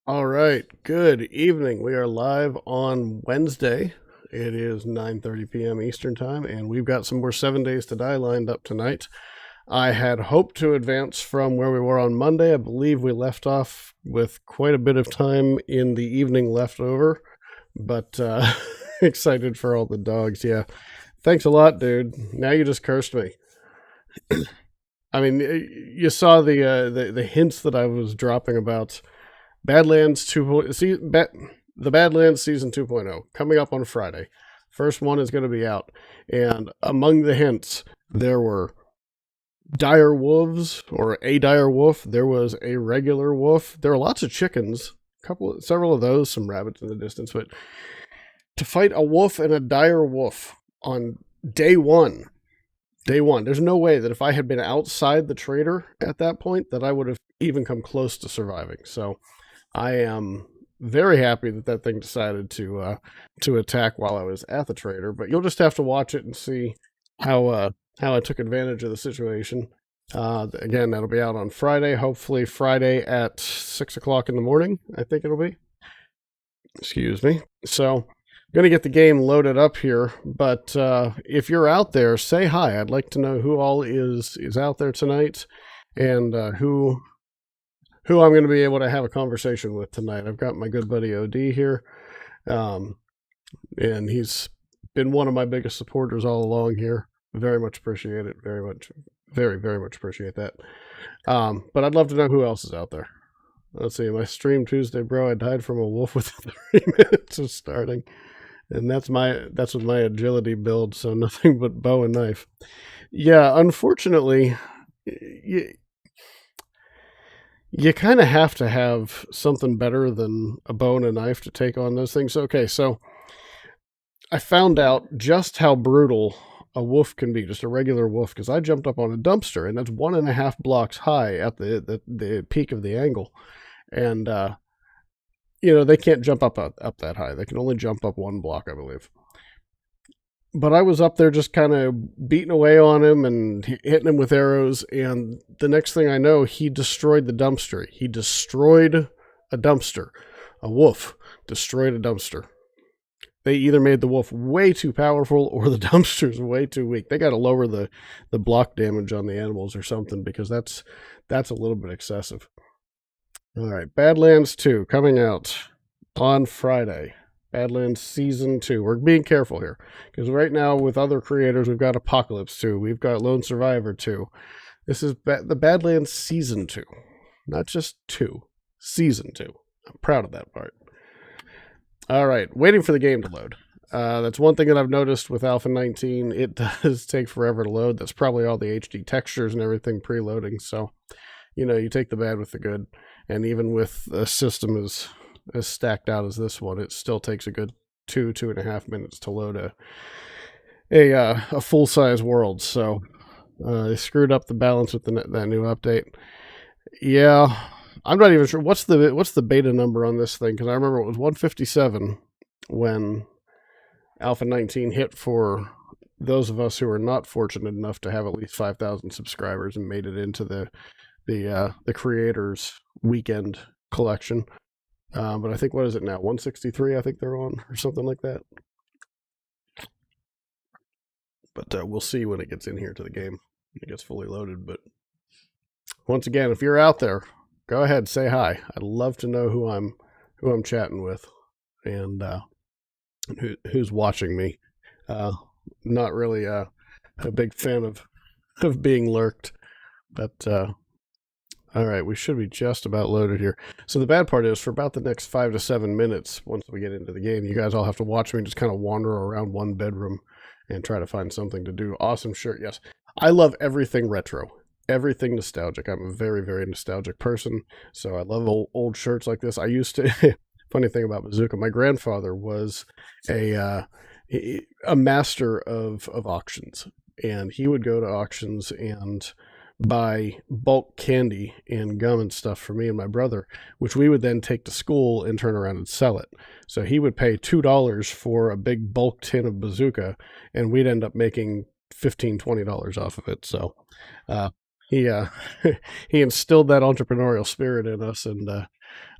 All right. Good evening. We are live on Wednesday. It is 9:30 p.m. Eastern Time, and we've got some more 7 Days to Die lined up tonight. I had hoped to advance from where we were on Monday. I believe we left off with quite a bit of time in the evening left over, but excited for all the dogs. Yeah. Thanks a lot, dude. Now you just cursed me. I mean, you saw the hints that I was dropping about Badlands 2. The Badlands Season 2.0 coming up on Friday. First one is going to be out, and among the hints there were dire wolves or a dire wolf. There was a regular wolf. There were lots of chickens, several of those, some rabbits in the distance, but to fight a wolf and a dire wolf on day one. Day one. There's no way that if I had been outside the trader at that point that I would have even come close to surviving. So I am very happy that that thing decided to attack while I was at the trader. But you'll just have to watch it and see how I took advantage of the situation. Again, that'll be out on Friday. Hopefully Friday at 6 o'clock in the morning. I think it'll be. Excuse me. So going to get the game loaded up here, but if you're out there, say hi. I'd like to know who all is out there tonight, and who I'm going to be able to have a conversation with tonight. I've got my good buddy OD here, and he's been one of my biggest supporters all along here. Very much appreciate it. Very much, very much appreciate that. But I'd love to know who else is out there. Let's see. My stream Tuesday, bro. I died from a wolf within 3 minutes of starting. And that's with my agility build, so nothing but bow and knife. Yeah, unfortunately, you kind of have to have something better than a bow and a knife to take on those things. Okay, so I found out just how brutal a wolf can be, just a regular wolf, because I jumped up on a dumpster, and that's 1.5 blocks high at the peak of the angle, and they can't jump up that high. They can only jump up 1 block, I believe. But I was up there just kind of beating away on him and hitting him with arrows, and the next thing I know, he destroyed the dumpster. He destroyed a dumpster. A wolf destroyed a dumpster. They either made the wolf way too powerful or the dumpster's way too weak. They got to lower the block damage on the animals or something, because that's a little bit excessive. All right, Badlands 2 coming out on Friday. Badlands Season 2. We're being careful here, because right now with other creators, we've got Apocalypse 2. We've got Lone Survivor 2. This is the Badlands Season 2. Not just 2. Season 2. I'm proud of that part. All right, waiting for the game to load. That's one thing that I've noticed with Alpha 19. It does take forever to load. That's probably all the HD textures and everything preloading. So, you take the bad with the good. And even with a system as stacked out as this one, it still takes a good 2.5 minutes to load a full size world. So they screwed up the balance with that new update. Yeah, I'm not even sure what's the beta number on this thing, because I remember it was 157 when Alpha 19 hit for those of us who were not fortunate enough to have at least 5,000 subscribers and made it into the creators weekend collection. But I think, what is it now? 163, I think they're on, or something like that. But we'll see when it gets in here to the game. It gets fully loaded. But once again, if you're out there, go ahead, say hi. I'd love to know who I'm chatting with, and who's watching me. Not really a big fan of being lurked, but all right, we should be just about loaded here. So the bad part is, for about the next 5 to 7 minutes, once we get into the game, you guys all have to watch me just kind of wander around one bedroom and try to find something to do. Awesome shirt, yes. I love everything retro, everything nostalgic. I'm a very, very nostalgic person, so I love old shirts like this. I used to, funny thing about Bazooka, my grandfather was a master of auctions, and he would go to auctions and buy bulk candy and gum and stuff for me and my brother, which we would then take to school and turn around and sell it. So he would pay $2 for a big bulk tin of Bazooka, and we'd end up making $15-20 off of it. So he he instilled that entrepreneurial spirit in us, and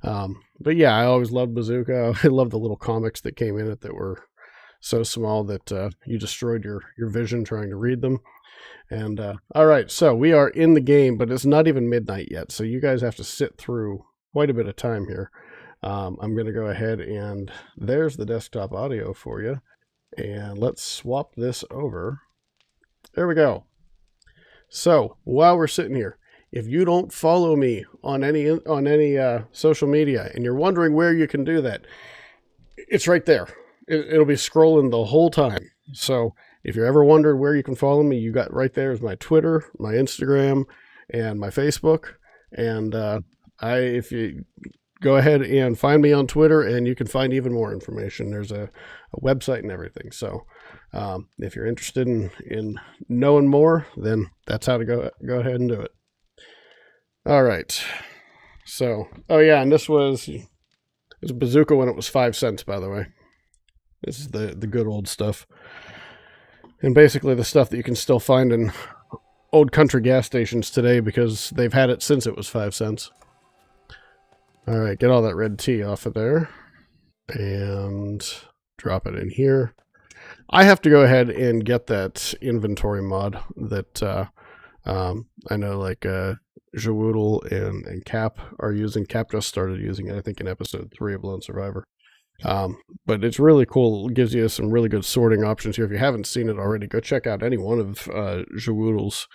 But yeah, I always loved Bazooka. I loved the little comics that came in it that were so small that you destroyed your vision trying to read them. And all right, so we are in the game, but it's not even midnight yet, so you guys have to sit through quite a bit of time here. I'm going to go ahead and there's the desktop audio for you. And let's swap this over. There we go. So while we're sitting here, if you don't follow me on any social media and you're wondering where you can do that, it's right there. It'll be scrolling the whole time. So if you're ever wondering where you can follow me, you got right there is my Twitter, my Instagram, and my Facebook. And if you go ahead and find me on Twitter, and you can find even more information. There's a website and everything. So if you're interested in knowing more, then that's how to go ahead and do it. All right. So, oh yeah, and this was Bazooka when it was 5 cents, by the way. This is the good old stuff. And basically the stuff that you can still find in old country gas stations today because they've had it since it was 5 cents. All right, get all that red tea off of there and drop it in here. I have to go ahead and get that inventory mod that I know like Jawoodle and Cap are using. Cap just started using it, I think, in episode 3 of Lone Survivor. But it's really cool. It gives you some really good sorting options here. If you haven't seen it already, go check out any one of Jawoodle's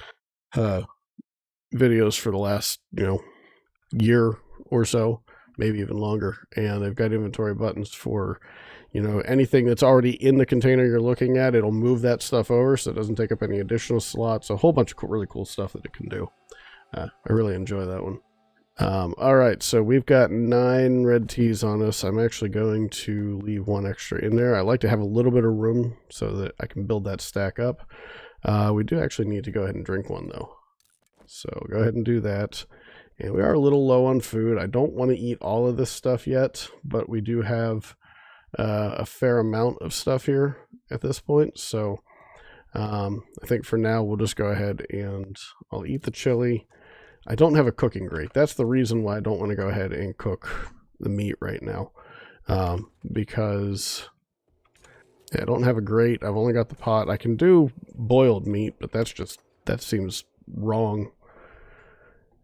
videos for the last, year or so, maybe even longer. And they've got inventory buttons for, anything that's already in the container you're looking at. It'll move that stuff over so it doesn't take up any additional slots. A whole bunch of really cool stuff that it can do. I really enjoy that one. All right, so we've got 9 red teas on us. I'm actually going to leave 1 extra in there. I like to have a little bit of room so that I can build that stack up. We do actually need to go ahead and drink one, though. So go ahead and do that. And we are a little low on food. I don't want to eat all of this stuff yet, but we do have a fair amount of stuff here at this point. So I think for now we'll just go ahead and I'll eat the chili. I don't have a cooking grate. That's the reason why I don't want to go ahead and cook the meat right now. Because I don't have a grate. I've only got the pot. I can do boiled meat, but that seems wrong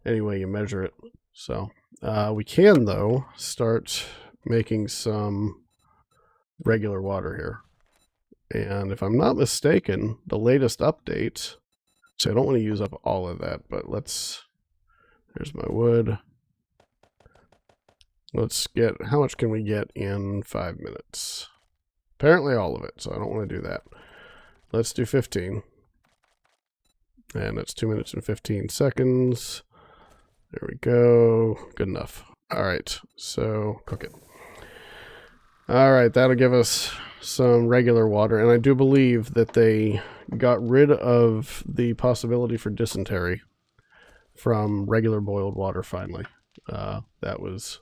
any way you measure it. So we can, though, start making some regular water here. And if I'm not mistaken, the latest update, so I don't want to use up all of that, but there's my wood. Let's get, how much can we get in 5 minutes? Apparently all of it, so I don't want to do that. Let's do 15. And it's 2 minutes and 15 seconds. There we go. Good enough. All right, so cook it. All right, that'll give us some regular water. And I do believe that they got rid of the possibility for dysentery from regular boiled water finally. That was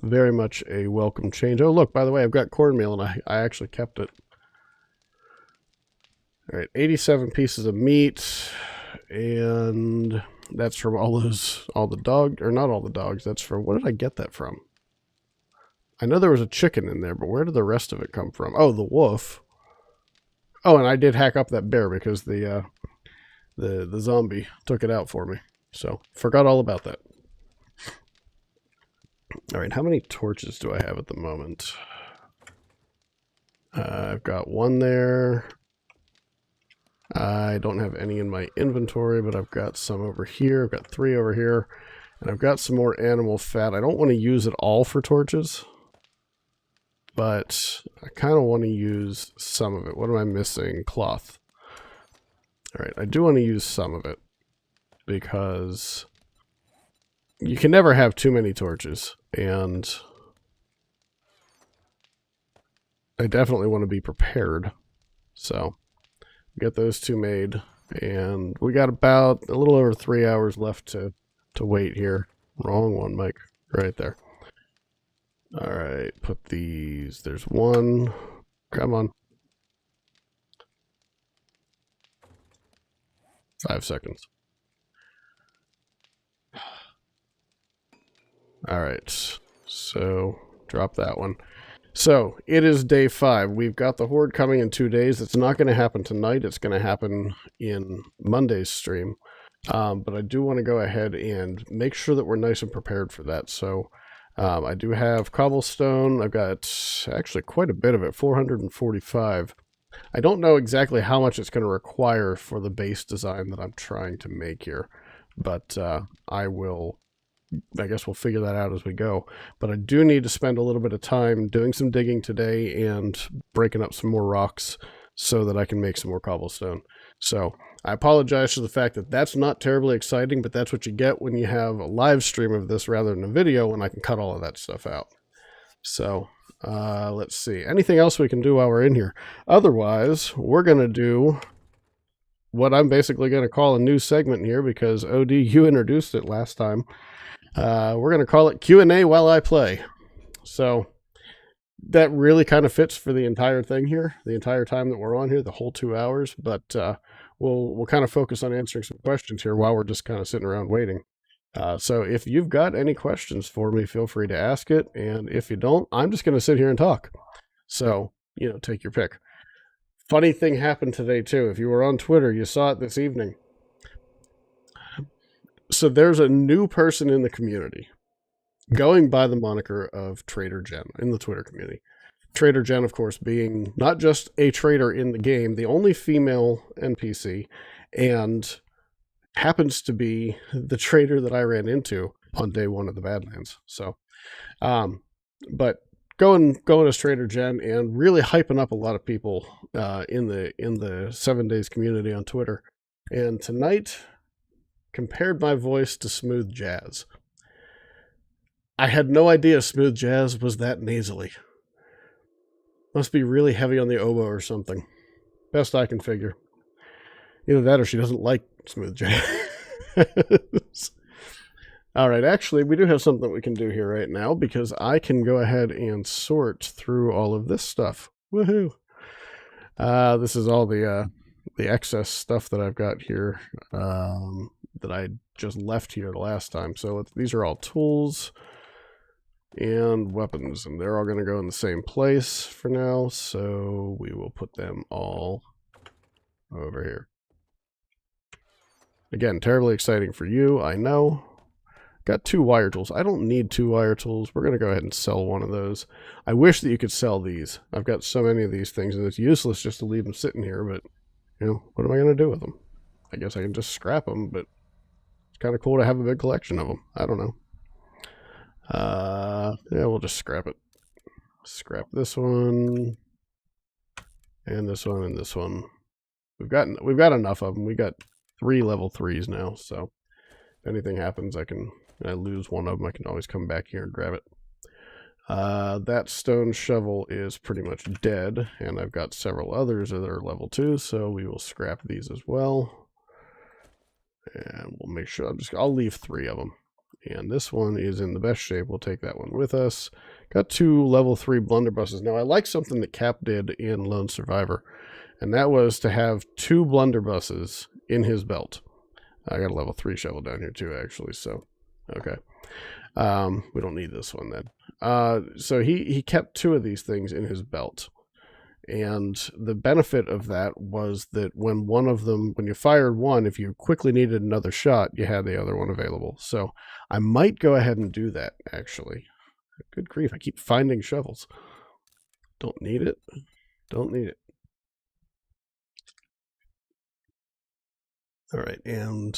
very much a welcome change. Oh, look, by the way, I've got cornmeal and I actually kept it. All right, 87 pieces of meat, and that's from all the dog, or not all the dogs, that's from, what did I get that from? I know there was a chicken in there, but where did the rest of it come from? Oh, the wolf. Oh, and I did hack up that bear because the zombie took it out for me. So, forgot all about that. All right, how many torches do I have at the moment? I've got 1 there. I don't have any in my inventory, but I've got some over here. I've got 3 over here. And I've got some more animal fat. I don't want to use it all for torches, but I kind of want to use some of it. What am I missing? Cloth. All right, I do want to use some of it because you can never have too many torches, and I definitely want to be prepared. So get those 2 made, and we got about a little over 3 hours left to wait here. Wrong one, Mike. Right there. All right, put these. There's 1. Come on. 5 seconds. All right. So drop that one. So it is day 5. We've got the horde coming in 2 days. It's not going to happen tonight. It's going to happen in Monday's stream. But I do want to go ahead and make sure that we're nice and prepared for that. So I do have cobblestone. I've got actually quite a bit of it, 445. I don't know exactly how much it's going to require for the base design that I'm trying to make here, but I guess we'll figure that out as we go. But I do need to spend a little bit of time doing some digging today and breaking up some more rocks so that I can make some more cobblestone. So I apologize for the fact that that's not terribly exciting, but that's what you get when you have a live stream of this rather than a video, when I can cut all of that stuff out. So let's see. Anything else we can do while we're in here? Otherwise, we're going to do what I'm basically going to call a new segment here because, OD, you introduced it last time. We're going to call it Q&A while I play. So that really kind of fits for the entire thing here, the entire time that we're on here, the whole 2 hours. But we'll kind of focus on answering some questions here while we're just kind of sitting around waiting. So if you've got any questions for me, feel free to ask it. And if you don't, I'm just going to sit here and talk. So, take your pick. Funny thing happened today, too. If you were on Twitter, you saw it this evening. So there's a new person in the community going by the moniker of Trader Jen in the Twitter community. Trader Jen, of course, being not just a trader in the game, the only female NPC, and happens to be the trader that I ran into on day 1 of the Badlands. So, but going as Trader Jen and really hyping up a lot of people in the 7 Days community on Twitter. And tonight, compared my voice to smooth jazz. I had no idea smooth jazz was that nasally. Must be really heavy on the oboe or something. Best I can figure. Either that or she doesn't like smooth jazz. All right, actually, we do have something we can do here right now because I can go ahead and sort through all of this stuff. Woohoo! This is all the excess stuff that I've got here that I just left here the last time. So these are all tools and weapons, and they're all going to go in the same place for now. So we will put them all over here. Again, terribly exciting for you, I know. Got 2 wire tools. I don't need 2 wire tools. We're going to go ahead and sell one of those. I wish that you could sell these. I've got so many of these things, and it's useless just to leave them sitting here, but, what am I going to do with them? I guess I can just scrap them, but it's kind of cool to have a big collection of them. I don't know. Yeah, we'll just scrap it. Scrap this one, and this one, and this one. We've got enough of them. We got 3 level 3s now, so if anything happens, I lose one of them, I can always come back here and grab it. That stone shovel is pretty much dead, and I've got several others that are level 2, so we will scrap these as well. And we'll make sure, I'll leave 3 of them. And this one is in the best shape. We'll take that one with us. Got 2 level 3 blunderbusses. Now, I like something that Cap did in Lone Survivor, and that was to have 2 blunderbusses in his belt. I got a level 3 shovel down here too, actually, so, okay. We don't need this one then. So he kept 2 of these things in his belt. And the benefit of that was that when you fired one, if you quickly needed another shot, you had the other one available. So I might go ahead and do that, actually. Good grief, I keep finding shovels. Don't need it. Don't need it. All right, and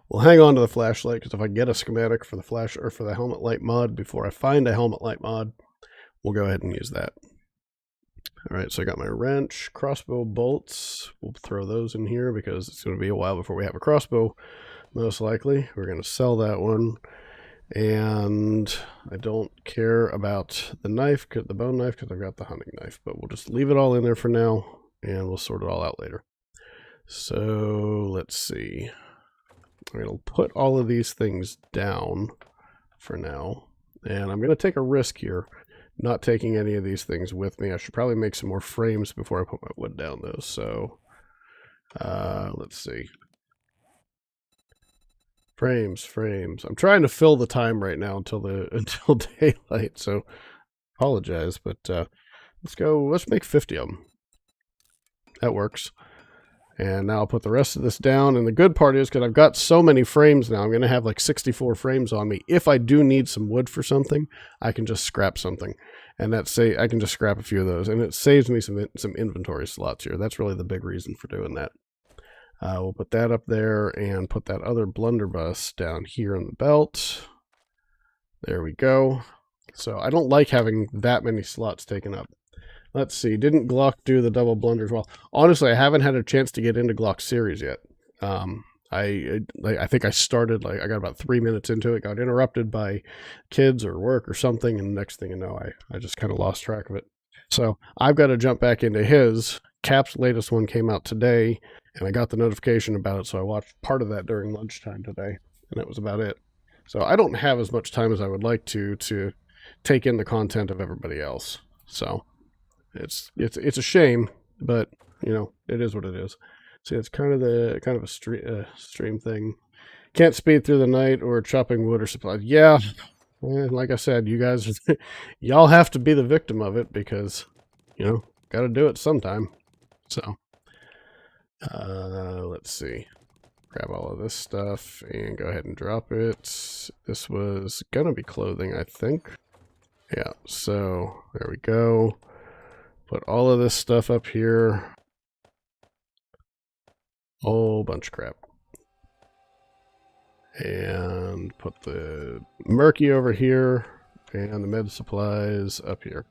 we'll hang on to the flashlight, because if I get a schematic for the flash or for the helmet light mod before I find a helmet light mod, we'll go ahead and use that. All right, so I got my wrench, crossbow bolts. We'll throw those in here because it's going to be a while before we have a crossbow, most likely. We're going to sell that one. And I don't care about the knife, the bone knife, because I've got the hunting knife. But we'll just leave it all in there for now, and we'll sort it all out later. So let's see. I'm going to put all of these things down for now. And I'm going to take a risk here. Not taking any of these things with me. I should probably make some more frames before I put my wood down, though. So, let's see. Frames. I'm trying to fill the time right now until daylight, so apologize, but let's make 50 of them. That works. And now I'll put the rest of this down. And the good part is, because I've got so many frames now, I'm going to have like 64 frames on me. If I do need some wood for something, I can just scrap something. And I can just scrap a few of those. And it saves me some inventory slots here. That's really the big reason for doing that. We'll put that up there and put that other blunderbuss down here in the belt. There we go. So I don't like having that many slots taken up. Let's see. Didn't Glock do the double blunders well? Honestly, I haven't had a chance to get into Glock's series yet. I think I started, I got about 3 minutes into it, got interrupted by kids or work or something, and next thing you know, I just kind of lost track of it. So I've got to jump back into his. Cap's latest one came out today, and I got the notification about it, so I watched part of that during lunchtime today, and that was about it. So I don't have as much time as I would like to take in the content of everybody else. So it's a shame, but it is what it is. See, it's kind of a stream thing. Can't speed through the night or chopping wood or supplies. Yeah, like I said, you guys, y'all have to be the victim of it because, got to do it sometime. So, let's see. Grab all of this stuff and go ahead and drop it. This was gonna be clothing, I think. Yeah, so there we go. Put all of this stuff up here. Whole bunch of crap. And put the murky over here and the med supplies up here.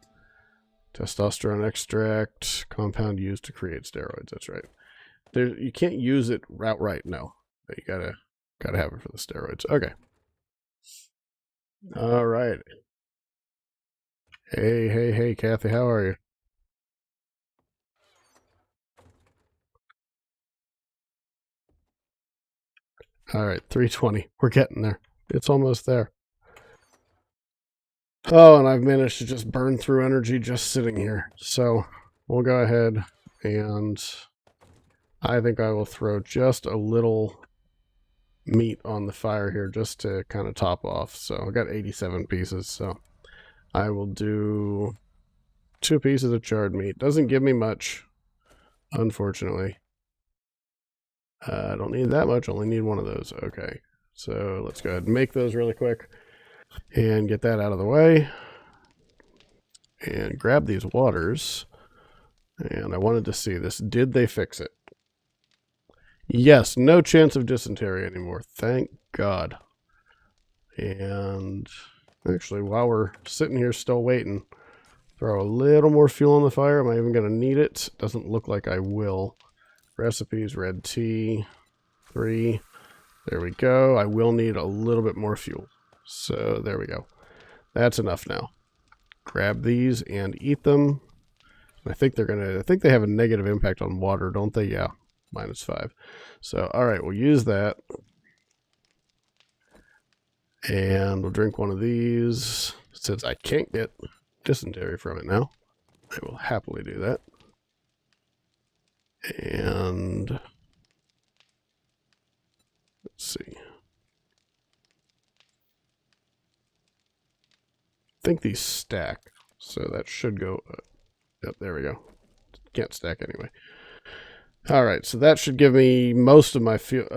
Testosterone extract, compound used to create steroids. That's right. You can't use it outright. No, you gotta have it for the steroids. Okay. All right. Hey, Kathy, how are you? All right, 320. We're getting there. It's almost there. Oh, and I've managed to just burn through energy just sitting here. So we'll go ahead and I think I will throw just a little meat on the fire here just to kind of top off. So I got 87 pieces, so I will do 2 pieces of charred meat. Doesn't give me much, unfortunately. I don't need that much, only need one of those. Okay, so let's go ahead and make those really quick and get that out of the way. And grab these waters. And I wanted to see this. Did they fix it? Yes, no chance of dysentery anymore. Thank God. And actually, while we're sitting here still waiting, throw a little more fuel on the fire. Am I even going to need it? Doesn't look like I will. Recipes, red tea, 3. There we go. I will need a little bit more fuel. So there we go. That's enough now. Grab these and eat them. I think they have a negative impact on water, don't they? Yeah, -5. So, all right, we'll use that. And we'll drink one of these. Since I can't get dysentery from it now, I will happily do that. And let's see. I think these stack, so that should go. Yep, there we go. Can't stack anyway. All right, so that should give me most of my food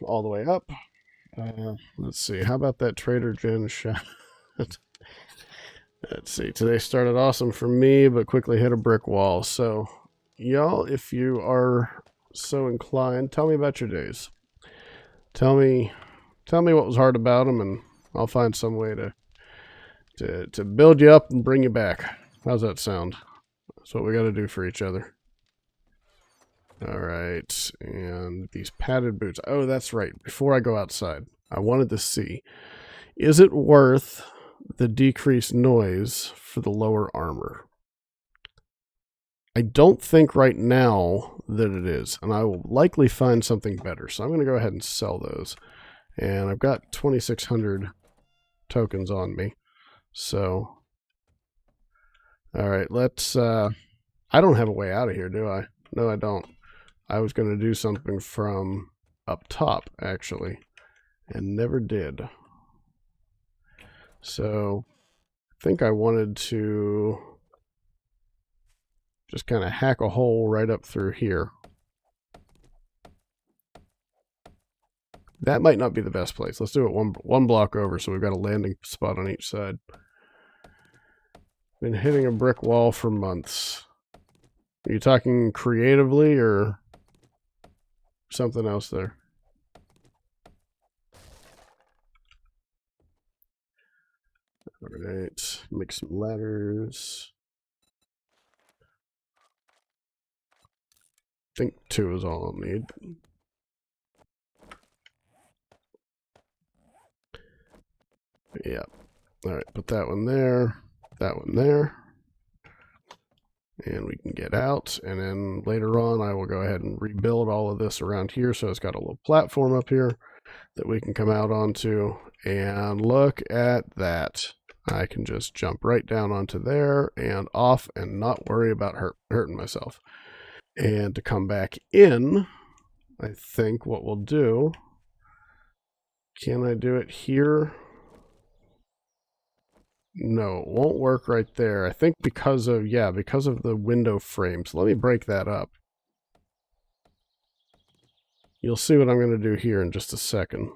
all the way up. Let's see. How about that Trader Joe's shot? Let's see. Today started awesome for me, but quickly hit a brick wall. So, y'all, if you are so inclined, tell me about your days. Tell me what was hard about them, and I'll find some way to build you up and bring you back. How's that sound? That's what we got to do for each other. All right, and these padded boots. Oh, that's right. Before I go outside, I wanted to see, is it worth the decreased noise for the lower armor? I don't think right now that it is, and I will likely find something better. So I'm going to go ahead and sell those. And I've got 2,600 tokens on me. So, all right, let's, I don't have a way out of here, do I? No, I don't. I was going to do something from up top, actually. and never did. So I think I wanted to just kind of hack a hole right up through here. That might not be the best place. Let's do it one block over so we've got a landing spot on each side. Been hitting a brick wall for months. Are you talking creatively or something else there? All right, make some ladders. I think 2 is all I'll need. Yeah. All right, put that one there, that one there. And we can get out. And then later on, I will go ahead and rebuild all of this around here. So it's got a little platform up here that we can come out onto. And look at that. I can just jump right down onto there and off and not worry about hurting myself. And to come back in, I think what we'll do, can I do it here? No, it won't work right there. I think because of the window frames. Let me break that up. You'll see what I'm going to do here in just a second.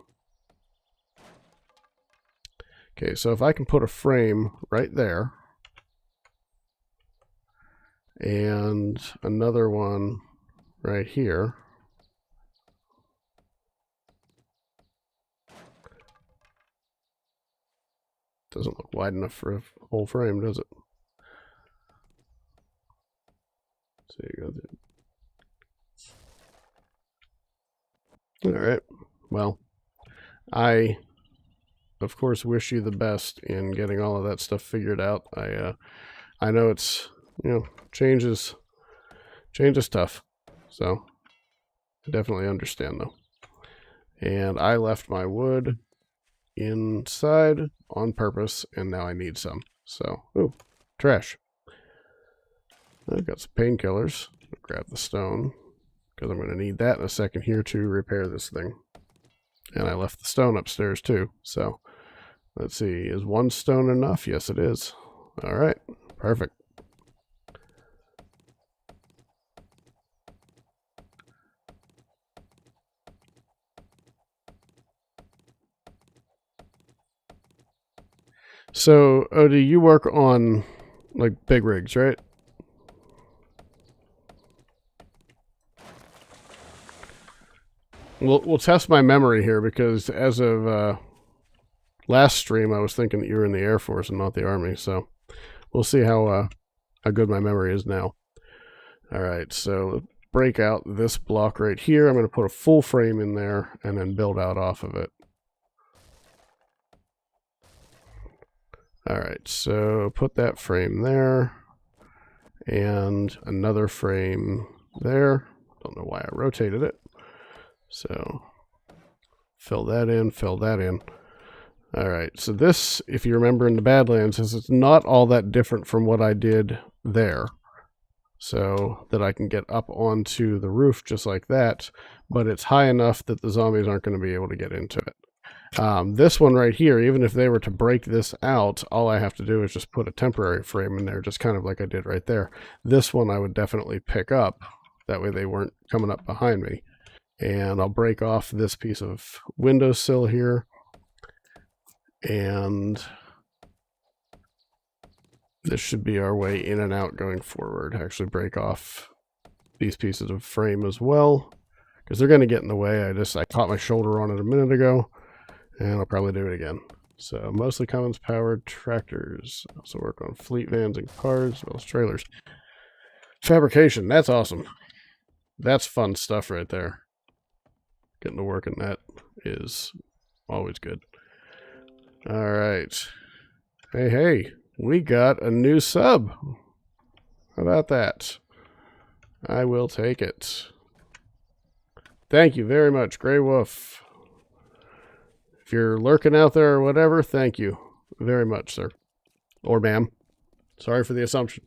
Okay, so if I can put a frame right there and another one right here. Doesn't look wide enough for a whole frame, does it? So you go there. All right. Well, I, of course, wish you the best in getting all of that stuff figured out. I know it's, change is tough. So I definitely understand though. And I left my wood inside on purpose, and now I need some. So, ooh, trash. I've got some painkillers. Grab the stone, because I'm going to need that in a second here to repair this thing. And I left the stone upstairs too. So, let's see. Is 1 stone enough? Yes, it is. All right. Perfect. So, Odie, you work on, like, big rigs, right? We'll test my memory here, because as of last stream, I was thinking that you were in the Air Force and not the Army. So we'll see how good my memory is now. All right, so break out this block right here. I'm going to put a full frame in there and then build out off of it. All right, so put that frame there and another frame there. Don't know why I rotated it. So fill that in, fill that in. All right, so this, if you remember in the Badlands, is it's not all that different from what I did there. So that I can get up onto the roof just like that, but it's high enough that the zombies aren't going to be able to get into it. This one right here, even if they were to break this out, all I have to do is just put a temporary frame in there, just kind of like I did right there. This one I would definitely pick up. That way they weren't coming up behind me. And I'll break off this piece of windowsill here. And this should be our way in and out going forward. Actually break off these pieces of frame as well, because they're going to get in the way. I caught my shoulder on it a minute ago, and I'll probably do it again. So mostly Cummins powered tractors. Also work on fleet vans and cars, as well as trailers. Fabrication, that's awesome. That's fun stuff right there. Getting to work in that is always good. All right. Hey, we got a new sub. How about that? I will take it. Thank you very much, Grey Wolf. If you're lurking out there or whatever, thank you very much, sir. Or ma'am. Sorry for the assumption.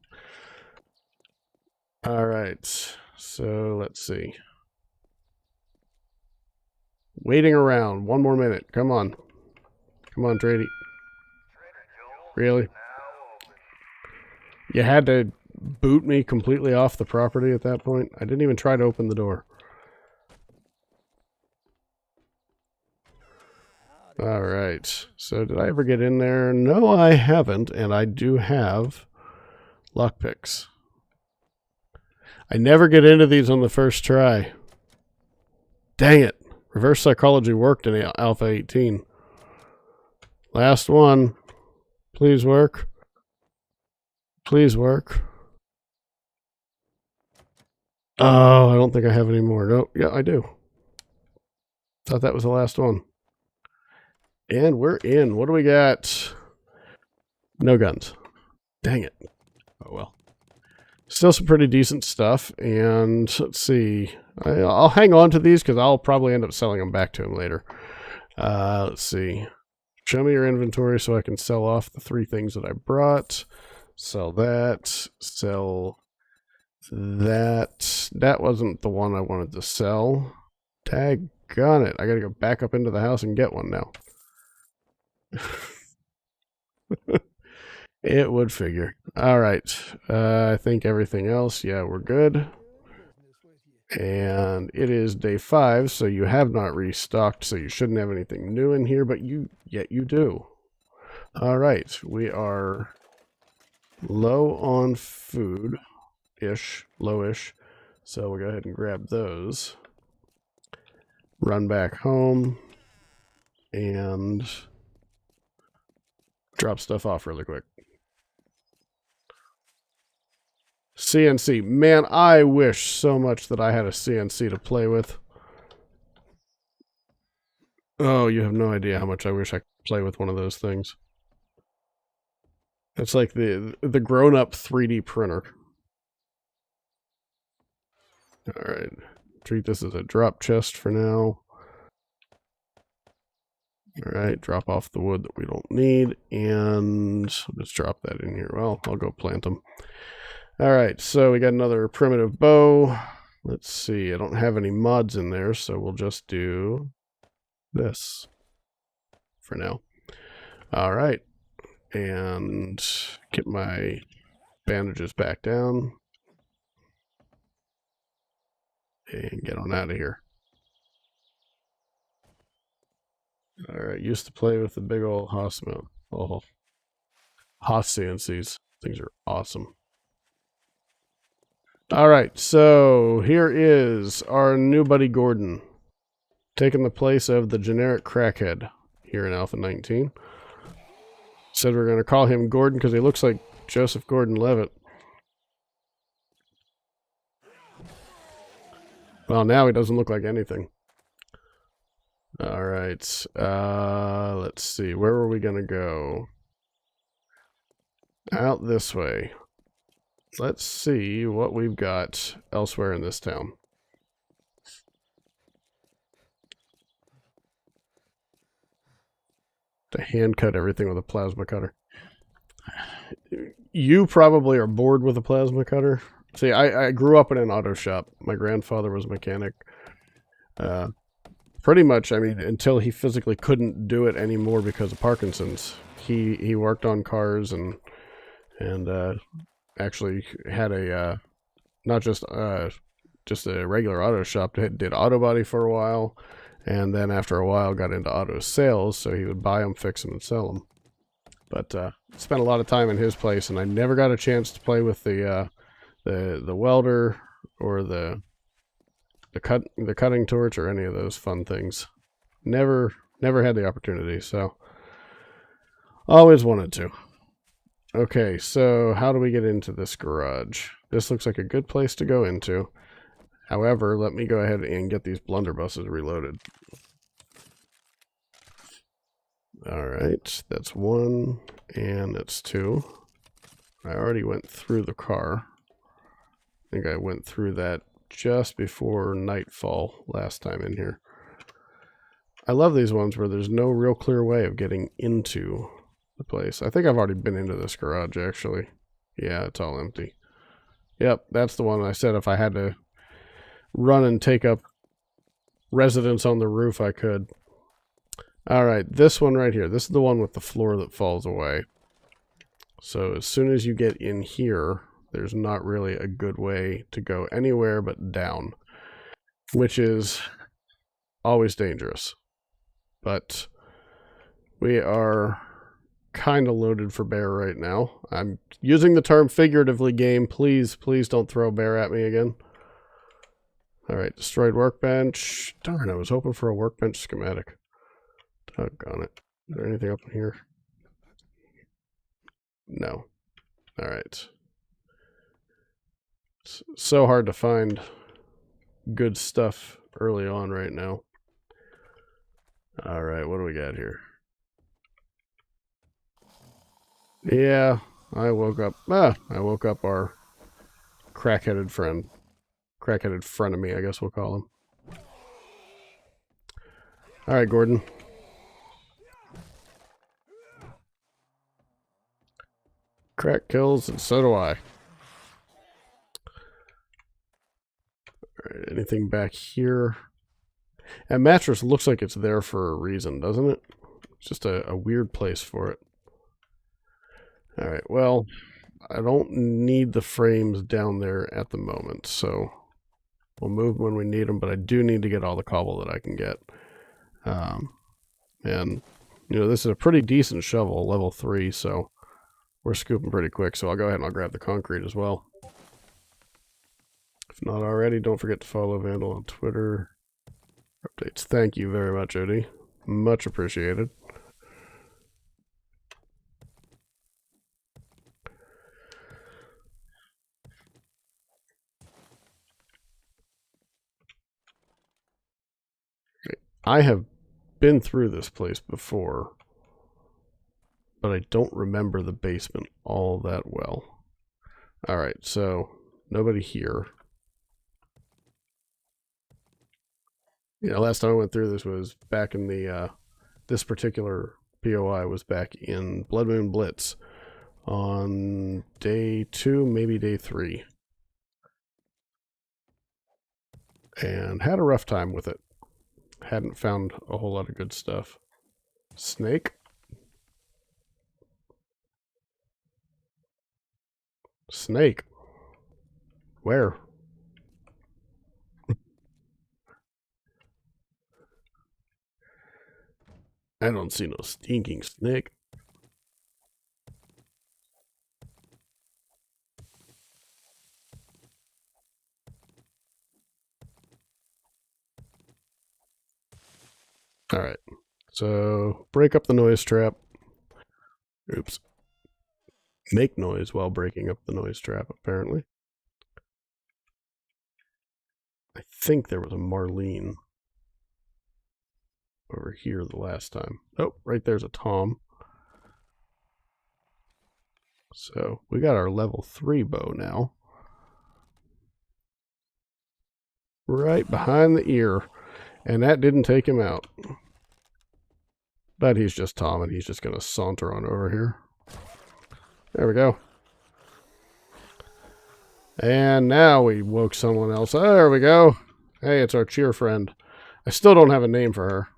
All right. So let's see. Waiting around. 1 more minute. Come on. Come on, Trady. Really? You had to boot me completely off the property at that point? I didn't even try to open the door. Alright. So did I ever get in there? No, I haven't. And I do have lockpicks. I never get into these on the first try. Dang it. Reverse psychology worked in Alpha 18. Last one. Please work. Please work. Oh, I don't think I have any more. No, yeah, I do. Thought that was the last one. And we're in. What do we got? No guns. Dang it. Oh, well. Still some pretty decent stuff. And let's see. I'll hang on to these because I'll probably end up selling them back to him later. Let's see. Show me your inventory so I can sell off the 3 things that I brought. Sell that. Sell that. That wasn't the one I wanted to sell. Daggone it. I gotta go back up into the house and get one now. It would figure. Alright. I think everything else, yeah, we're good. And it is day 5, so you have not restocked, so you shouldn't have anything new in here, but yet you do. Alright, we are low on food-ish, low-ish, so we'll go ahead and grab those. Run back home, and drop stuff off really quick. CNC. Man, I wish so much that I had a CNC to play with. Oh, you have no idea how much I wish I could play with one of those things. It's like the grown-up 3D printer. Alright. Treat this as a drop chest for now. Alright, drop off the wood that we don't need, and let's drop that in here. Well, I'll go plant them. Alright, so we got another primitive bow. Let's see, I don't have any mods in there, so we'll just do this for now. Alright, and get my bandages back down. And get on out of here. Alright, used to play with the big old Haas mode. Oh, Haas CNCs. Things are awesome. Alright, so here is our new buddy Gordon, taking the place of the generic crackhead here in Alpha 19. Said we're going to call him Gordon because he looks like Joseph Gordon-Levitt. Well, now he doesn't look like anything. Alright, let's see, where are we going to go? Out this way. Let's see what we've got elsewhere in this town. To hand cut everything with a plasma cutter. You probably are bored with a plasma cutter. See, I grew up in an auto shop. My grandfather was a mechanic. Pretty much, I mean, until he physically couldn't do it anymore because of Parkinson's. He worked on cars and actually had a not just a regular auto shop. Did auto body for a while, and then after a while got into auto sales. So he would buy them, fix them, and sell them. But spent a lot of time in his place, and I never got a chance to play with the welder or the cutting torch or any of those fun things. Never had the opportunity. So always wanted to. Okay, so how do we get into this garage? This looks like a good place to go into. However, let me go ahead and get these blunderbusses reloaded. Alright, that's 1, and that's 2. I already went through the car. I think I went through that just before nightfall last time in here. I love these ones where there's no real clear way of getting into the place. I think I've already been into this garage, actually. Yeah, it's all empty. Yep, that's the one I said if I had to run and take up residents on the roof I could. All right, this one right here. This is the one with the floor that falls away. So as soon as you get in here, there's not really a good way to go anywhere but down, which is always dangerous. But we are kind of loaded for bear right now. I'm using the term figuratively, game. Please don't throw bear at me again. All right, destroyed workbench. Darn, I was hoping for a workbench schematic. Doggone it. Is there anything up in here? No. All right. It's so hard to find good stuff early on right now. All right, what do we got here? Yeah, I woke up our crack-headed friend. Crack-headed frenemy, I guess we'll call him. All right, Gordon. Crack kills, and so do I. All right, anything back here? That mattress looks like it's there for a reason, doesn't it? It's just a weird place for it. All right, well, I don't need the frames down there at the moment, so we'll move when we need them, but I do need to get all the cobble that I can get. And, you know, this is a pretty decent shovel, level 3, so we're scooping pretty quick, so I'll go ahead and I'll grab the concrete as well. If not already, don't forget to follow Vandal on Twitter. Updates. Thank you very much, Odie. Much appreciated. I have been through this place before, but I don't remember the basement all that well. All right, so nobody here. Yeah, last time I went through this was back in the, this particular POI was back in Blood Moon Blitz on day 2, maybe day 3. And had a rough time with it. Hadn't found a whole lot of good stuff. Snake? Snake? Where? I don't see no stinking snake. All right. So break up the noise trap. Oops. Make noise while breaking up the noise trap, apparently. I think there was a Marlene over here the last time. Oh, right there's a Tom. So we got our level 3 bow now. Right behind the ear. And that didn't take him out. But he's just Tom, and he's just going to saunter on over here. There we go. And now we woke someone else. Oh, there we go. Hey, it's our cheer friend. I still don't have a name for her.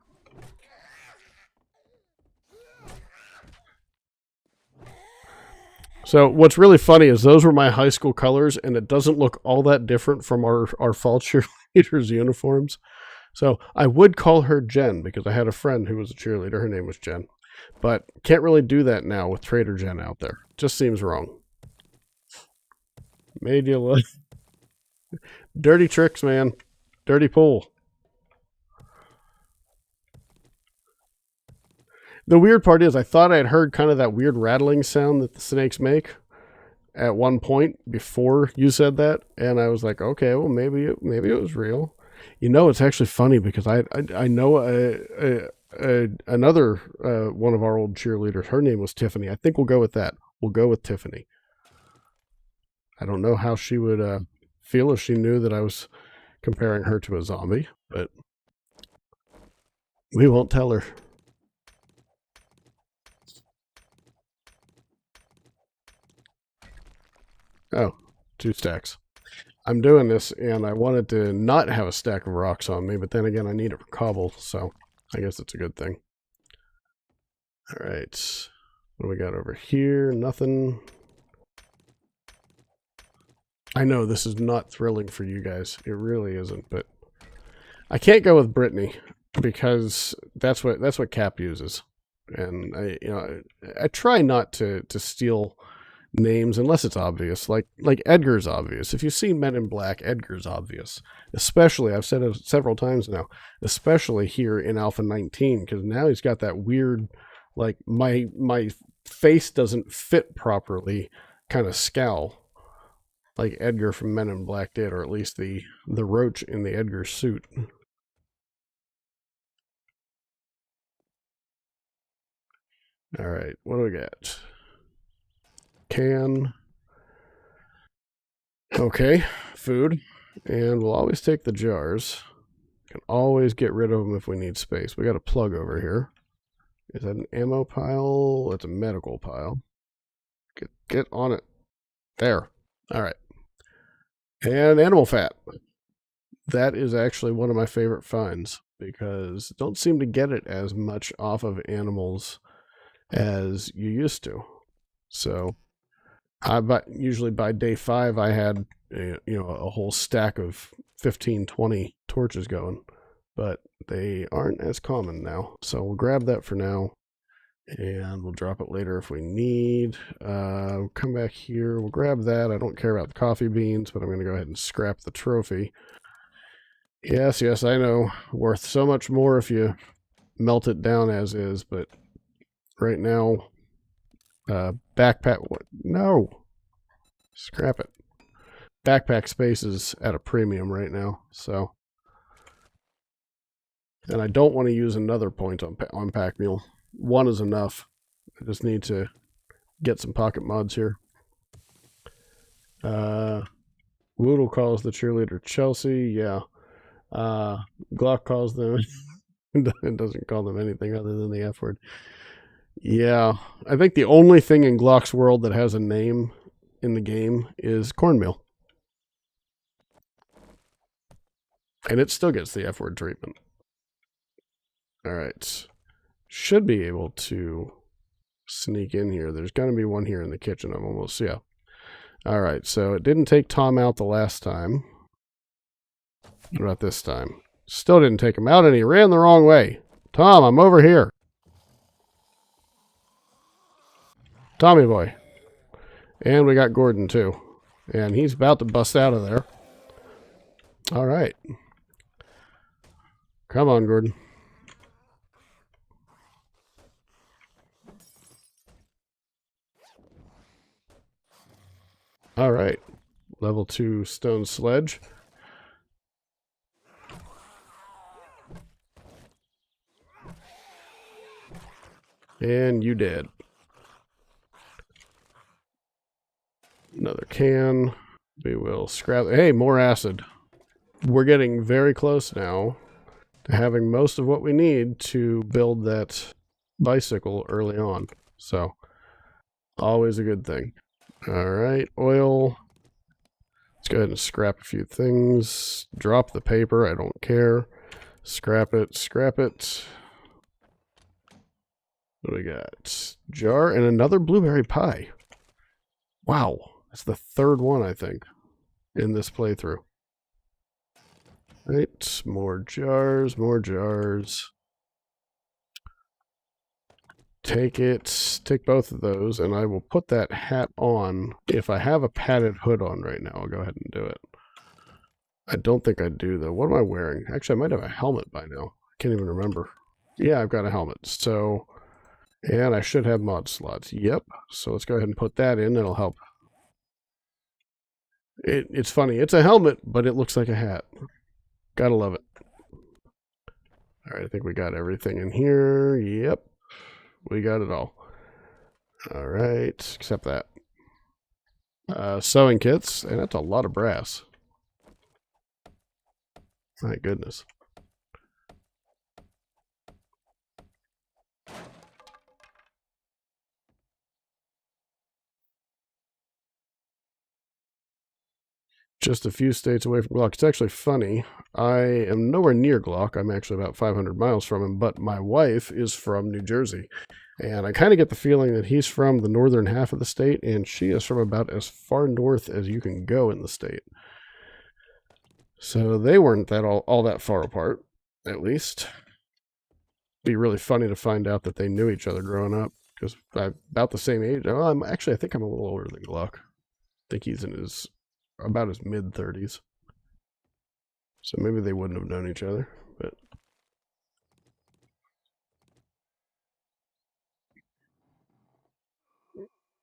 So what's really funny is those were my high school colors, and it doesn't look all that different from our fall cheerleaders' uniforms. So I would call her Jen because I had a friend who was a cheerleader. Her name was Jen. But can't really do that now with Trader Jen out there. Just seems wrong. Made you look. Dirty tricks, man. Dirty pool. The weird part is I thought I had heard kind of that weird rattling sound that the snakes make at one point before you said that. And I was like, okay, well, maybe it was real. You know, it's actually funny because I know another one of our old cheerleaders. Her name was Tiffany. I think we'll go with that. We'll go with Tiffany. I don't know how she would feel if she knew that I was comparing her to a zombie, but we won't tell her. Oh, 2 stacks. I'm doing this, and I wanted to not have a stack of rocks on me, but then again, I need it for cobble, so I guess it's a good thing. All right. What do we got over here? Nothing. I know this is not thrilling for you guys. It really isn't, but I can't go with Brittany because that's what Cap uses. And I try not to steal names unless it's obvious. Like Edgar's obvious. If you see Men in Black, Edgar's obvious. Especially, I've said it several times now, especially here in Alpha 19, because now he's got that weird, like my face doesn't fit properly kind of scowl, like Edgar from Men in Black did, or at least the roach in the Edgar suit. All right, what do we got? Can. Okay, food. And we'll always take the jars. Can always get rid of them if we need space. We got a plug over here. Is that an ammo pile? It's a medical pile. Get on it. There. All right. And animal fat. That is actually one of my favorite finds because don't seem to get it as much off of animals as you used to. So usually by day 5 I had a whole stack of 15, 20 torches going, but they aren't as common now. So we'll grab that for now, and we'll drop it later if we need. We'll come back here. We'll grab that. I don't care about the coffee beans, but I'm going to go ahead and scrap the trophy. Yes, I know. Worth so much more if you melt it down as is, but right now, backpack. What? No. Scrap it. Backpack space is at a premium right now, so. And I don't want to use another point on Pack Mule. One is enough. I just need to get some pocket mods here. Woodle calls the cheerleader Chelsea. Yeah. Glock calls them. It doesn't call them anything other than the F word. Yeah. I think the only thing in Glock's world that has a name in the game is cornmeal. And it still gets the F word treatment. All right. Should be able to sneak in here. There's going to be one here in the kitchen. I'm almost, yeah. All right. So it didn't take Tom out the last time. What about this time? Still didn't take him out, and he ran the wrong way. Tom, I'm over here. Tommy boy. And we got Gordon, too. And he's about to bust out of there. All right. Come on, Gordon. All right. Level 2 stone sledge. And you did. Another can. We will scrap. Hey, more acid. We're getting very close now to having most of what we need to build that bicycle early on. So, always a good thing. All right, oil. Let's go ahead and scrap a few things. Drop the paper. I don't care. Scrap it. Scrap it. What do we got? Jar and another blueberry pie. Wow. That's the third one, I think, in this playthrough. Right. More jars. More jars. Take it. Take both of those, and I will put that hat on. If I have a padded hood on right now, I'll go ahead and do it. I don't think I do, though. What am I wearing? Actually, I might have a helmet by now. I can't even remember. Yeah, I've got a helmet. So, and I should have mod slots. Yep. So let's go ahead and put that in. That'll help. It's funny. It's a helmet, but it looks like a hat. Gotta love it. All right, I think we got everything in here. Yep. We got it all. All right, except that. Sewing kits, and that's a lot of brass. My goodness. just a few states away from Glock. It's actually funny. I am nowhere near Glock. I'm actually about 500 miles from him, but my wife is from New Jersey. And I kind of get the feeling that he's from the northern half of the state, and she is from about as far north as you can go in the state. So they weren't that all that far apart, at least. Be really funny to find out that they knew each other growing up, because I'm about the same age. Oh, I think I'm a little older than Glock. I think he's in about his mid-30s. So maybe they wouldn't have known each other, but...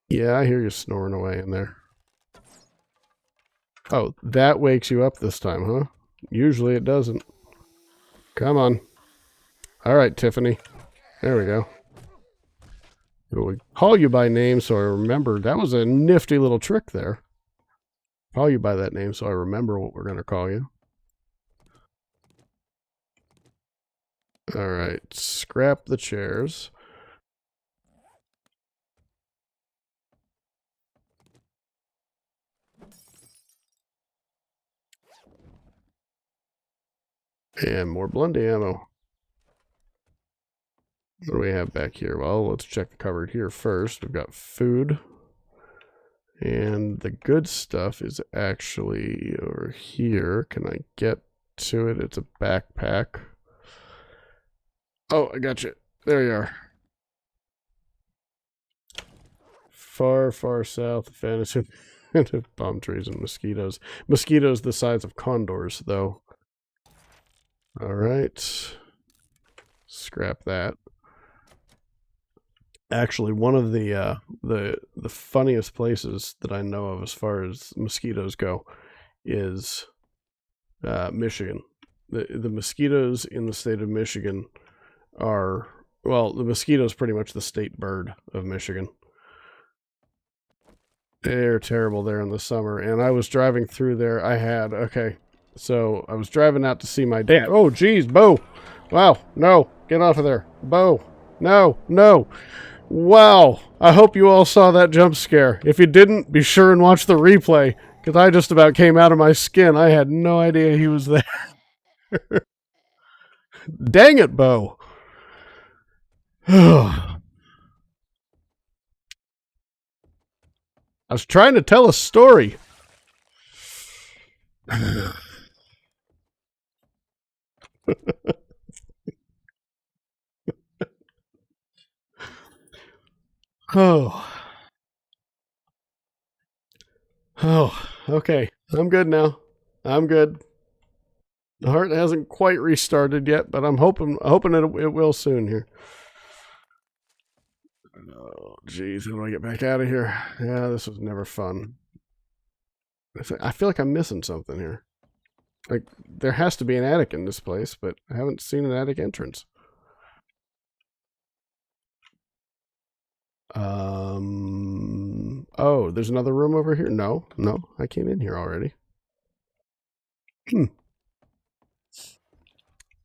Yeah, I hear you snoring away in there. Oh, that wakes you up this time, huh? Usually it doesn't. Come on. All right, Tiffany. There we go. We'll call you by name so I remember. That was a nifty little trick there. Call you by that name so I remember what we're going to call you. All right, scrap the chairs. And more Blundy ammo. What do we have back here? Well, let's check the cupboard here first. We've got food. And the good stuff is actually over here. Can I get to it? It's a backpack. Oh, I got you. There you are. Far, far south of fantasy. Palm trees and mosquitoes. Mosquitoes the size of condors, though. All right. Scrap that. Actually, one of the funniest places that I know of as far as mosquitoes go is Michigan. The mosquitoes in the state of Michigan are, well, the mosquito is pretty much the state bird of Michigan. They're terrible there in the summer. And I was driving through there. So I was driving out to see my dad. Oh, geez, Bo. Wow, no, get off of there. Bo, no, no. Wow, I hope you all saw that jump scare. If you didn't, be sure and watch the replay, because I just about came out of my skin. I had no idea he was there. Dang it, Bo. I was trying to tell a story. Oh. Oh, okay. I'm good now. I'm good. The heart hasn't quite restarted yet, but I'm hoping it will soon here. Oh, geez, how do I get back out of here? Yeah, this was never fun. I feel like I'm missing something here. Like, there has to be an attic in this place, but I haven't seen an attic entrance. Oh, there's another room over here? No, I came in here already.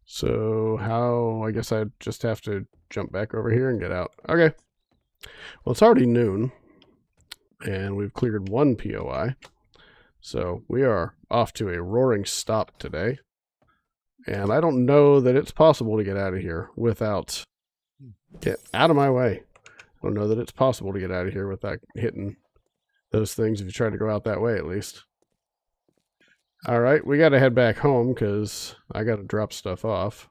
So how, I guess I just have to jump back over here and get out. Okay. Well, it's already noon, and we've cleared one POI. So we are off to a roaring stop today. And I don't know that it's possible to get out of here without... Get out of my way. I don't know that it's possible to get out of here without hitting those things if you try to go out that way, at least. All right, we got to head back home because I got to drop stuff off.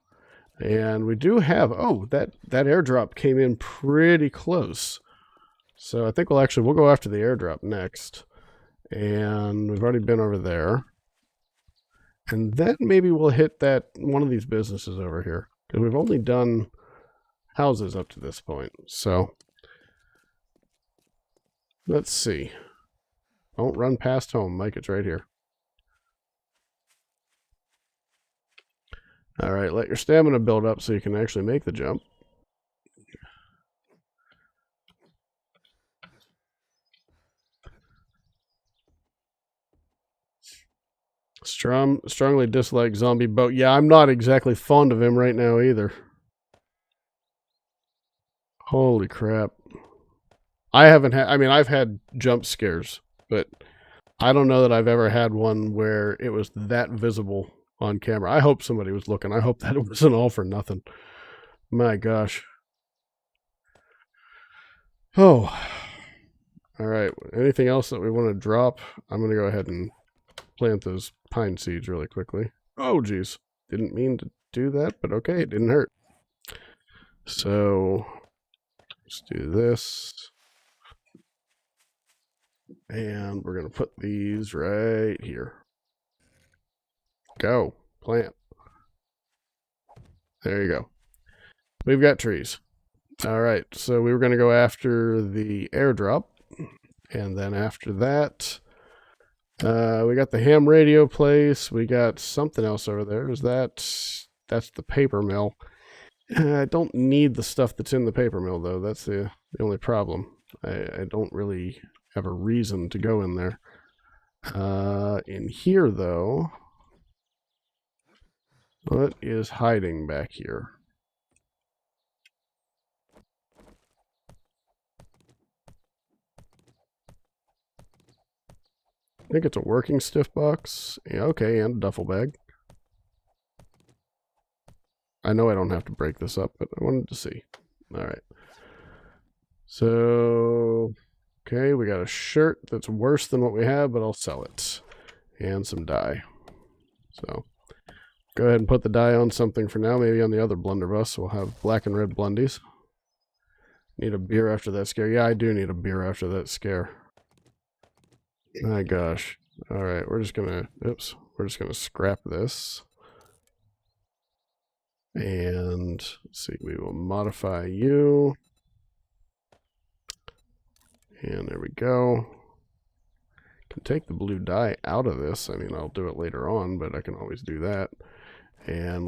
And we do have... Oh, that airdrop came in pretty close. So I think we'll go after the airdrop next. And we've already been over there. And then maybe we'll hit one of these businesses over here. Because we've only done houses up to this point. So let's see. Don't run past home, Mike. It's right here. All right, let your stamina build up so you can actually make the jump. Strongly dislike Zombie Boat. Yeah, I'm not exactly fond of him right now either. Holy crap. I've had jump scares, but I don't know that I've ever had one where it was that visible on camera. I hope somebody was looking. I hope that it wasn't all for nothing. My gosh. Oh, all right. Anything else that we want to drop? I'm going to go ahead and plant those pine seeds really quickly. Oh, geez. Didn't mean to do that, but okay, it didn't hurt. So let's do this. And we're going to put these right here. Go. Plant. There you go. We've got trees. All right. So we were going to go after the airdrop. And then after that, we got the ham radio place. We got something else over there. That's the paper mill. I don't need the stuff that's in the paper mill, though. That's the only problem. I don't really have a reason to go in there. In here, though, what is hiding back here? I think it's a working stiff box. Yeah, okay, and a duffel bag. I know I don't have to break this up, but I wanted to see. All right. So, okay, we got a shirt that's worse than what we have, but I'll sell it. And some dye. So, go ahead and put the dye on something for now. Maybe on the other blunderbuss, we'll have black and red blundies. Need a beer after that scare. Yeah, I do need a beer after that scare. My gosh. All right, we're just gonna scrap this. And let's see, we will modify you. And there we go. Can take the blue dye out of this. I mean, I'll do it later on, but I can always do that. And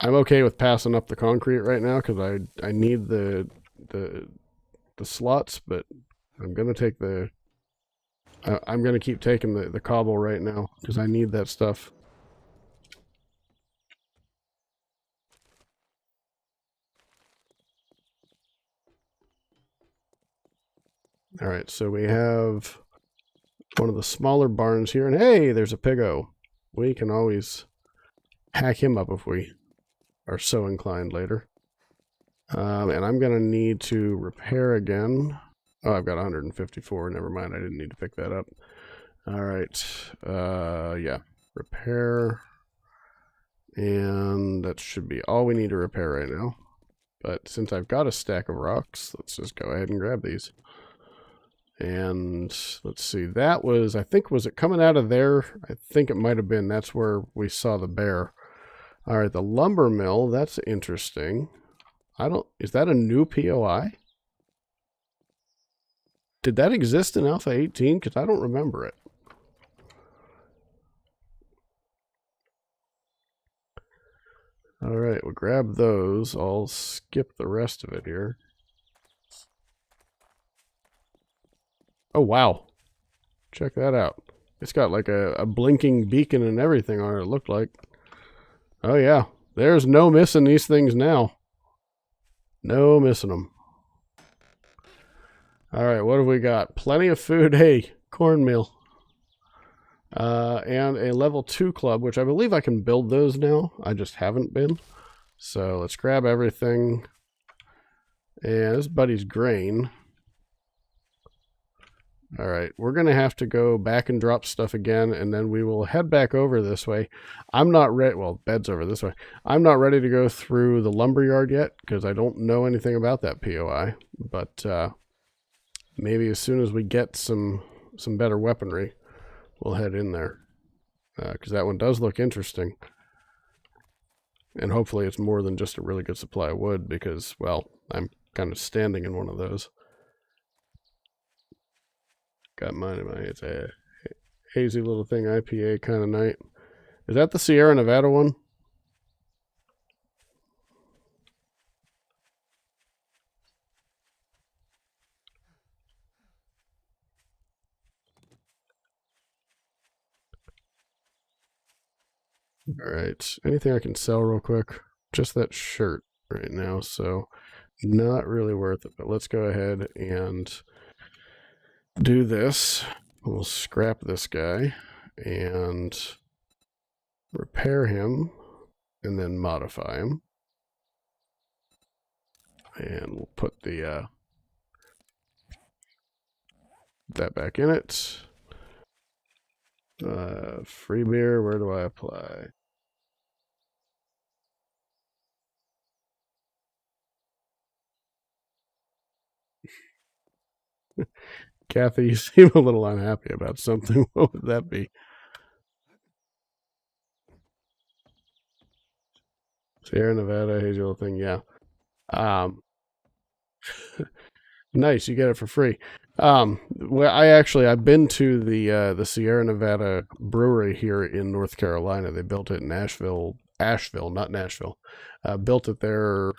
I'm okay with passing up the concrete right now because I need the slots, but I'm gonna take I'm gonna keep taking the cobble right now because I need that stuff. All right, so we have one of the smaller barns here, and hey, there's a piggo. We can always hack him up if we are so inclined later. And I'm going to need to repair again. Oh, I've got 154. Never mind, I didn't need to pick that up. All right. Yeah, repair. And that should be all we need to repair right now. But since I've got a stack of rocks, let's just go ahead and grab these. And let's see, that was, I think, was it coming out of there? I think it might have been. That's where we saw the bear. All right, the lumber mill, that's interesting. Is that a new POI? Did that exist in Alpha 18? Because I don't remember it. All right, we'll grab those. I'll skip the rest of it here. Oh, wow. Check that out. It's got like a blinking beacon and everything on it, it looked like. Oh, yeah. There's no missing these things now. No missing them. All right, what have we got? Plenty of food. Hey, cornmeal. And a level 2 club, which I believe I can build those now. I just haven't been. So let's grab everything. And this buddy's grain. All right, we're going to have to go back and drop stuff again, and then we will head back over this way. I'm not ready. Well, bed's over this way. I'm not ready to go through the lumberyard yet because I don't know anything about that POI. But maybe as soon as we get some better weaponry, we'll head in there because that one does look interesting. And hopefully it's more than just a really good supply of wood because, well, I'm kind of standing in one of those. Got mine in my, it's a hazy little thing, IPA kind of night. Is that the Sierra Nevada one? All right. Anything I can sell real quick? Just that shirt right now. So Not really worth it, but let's go ahead and do this. We'll scrap this guy and repair him and then modify him. And we'll put the that back in it. Free beer, where do I apply? Kathy, you seem a little unhappy about something. What would that be? Sierra Nevada, hazy thing, yeah. Um, nice, you get it for free. Well, I've been to the Sierra Nevada brewery here in North Carolina. They built it in Asheville, not Nashville. Built it there.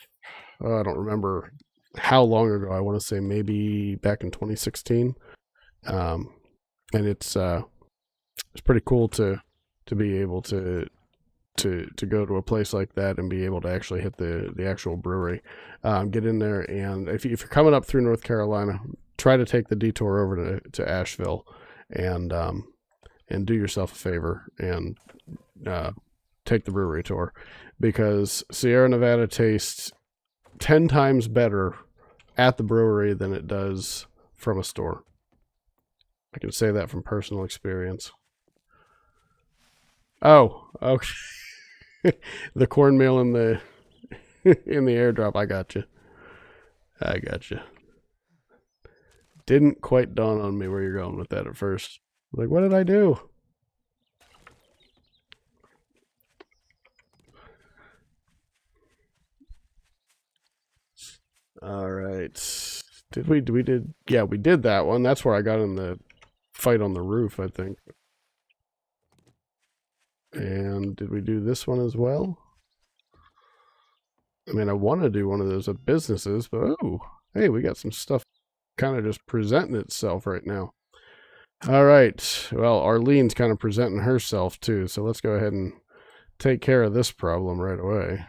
I don't remember how long ago. I want to say maybe back in 2016. And it's pretty cool to be able to go to a place like that and be able to actually hit the actual brewery, get in there. And if you're coming up through North Carolina, try to take the detour over to Asheville and do yourself a favor and take the brewery tour, because Sierra Nevada tastes 10 times better at the brewery than it does from a store. I can say that from personal experience. Oh, okay. The cornmeal in the in the airdrop. I got you. I got you. Didn't quite dawn on me where you're going with that at first. Like, what did I do? All right. Yeah, we did that one. That's where I got in the fight on the roof, I think. And did we do this one as well? I mean, I want to do one of those at businesses, but oh, hey, we got some stuff kind of just presenting itself right now. All right. Well, Arlene's kind of presenting herself too, so let's go ahead and take care of this problem right away.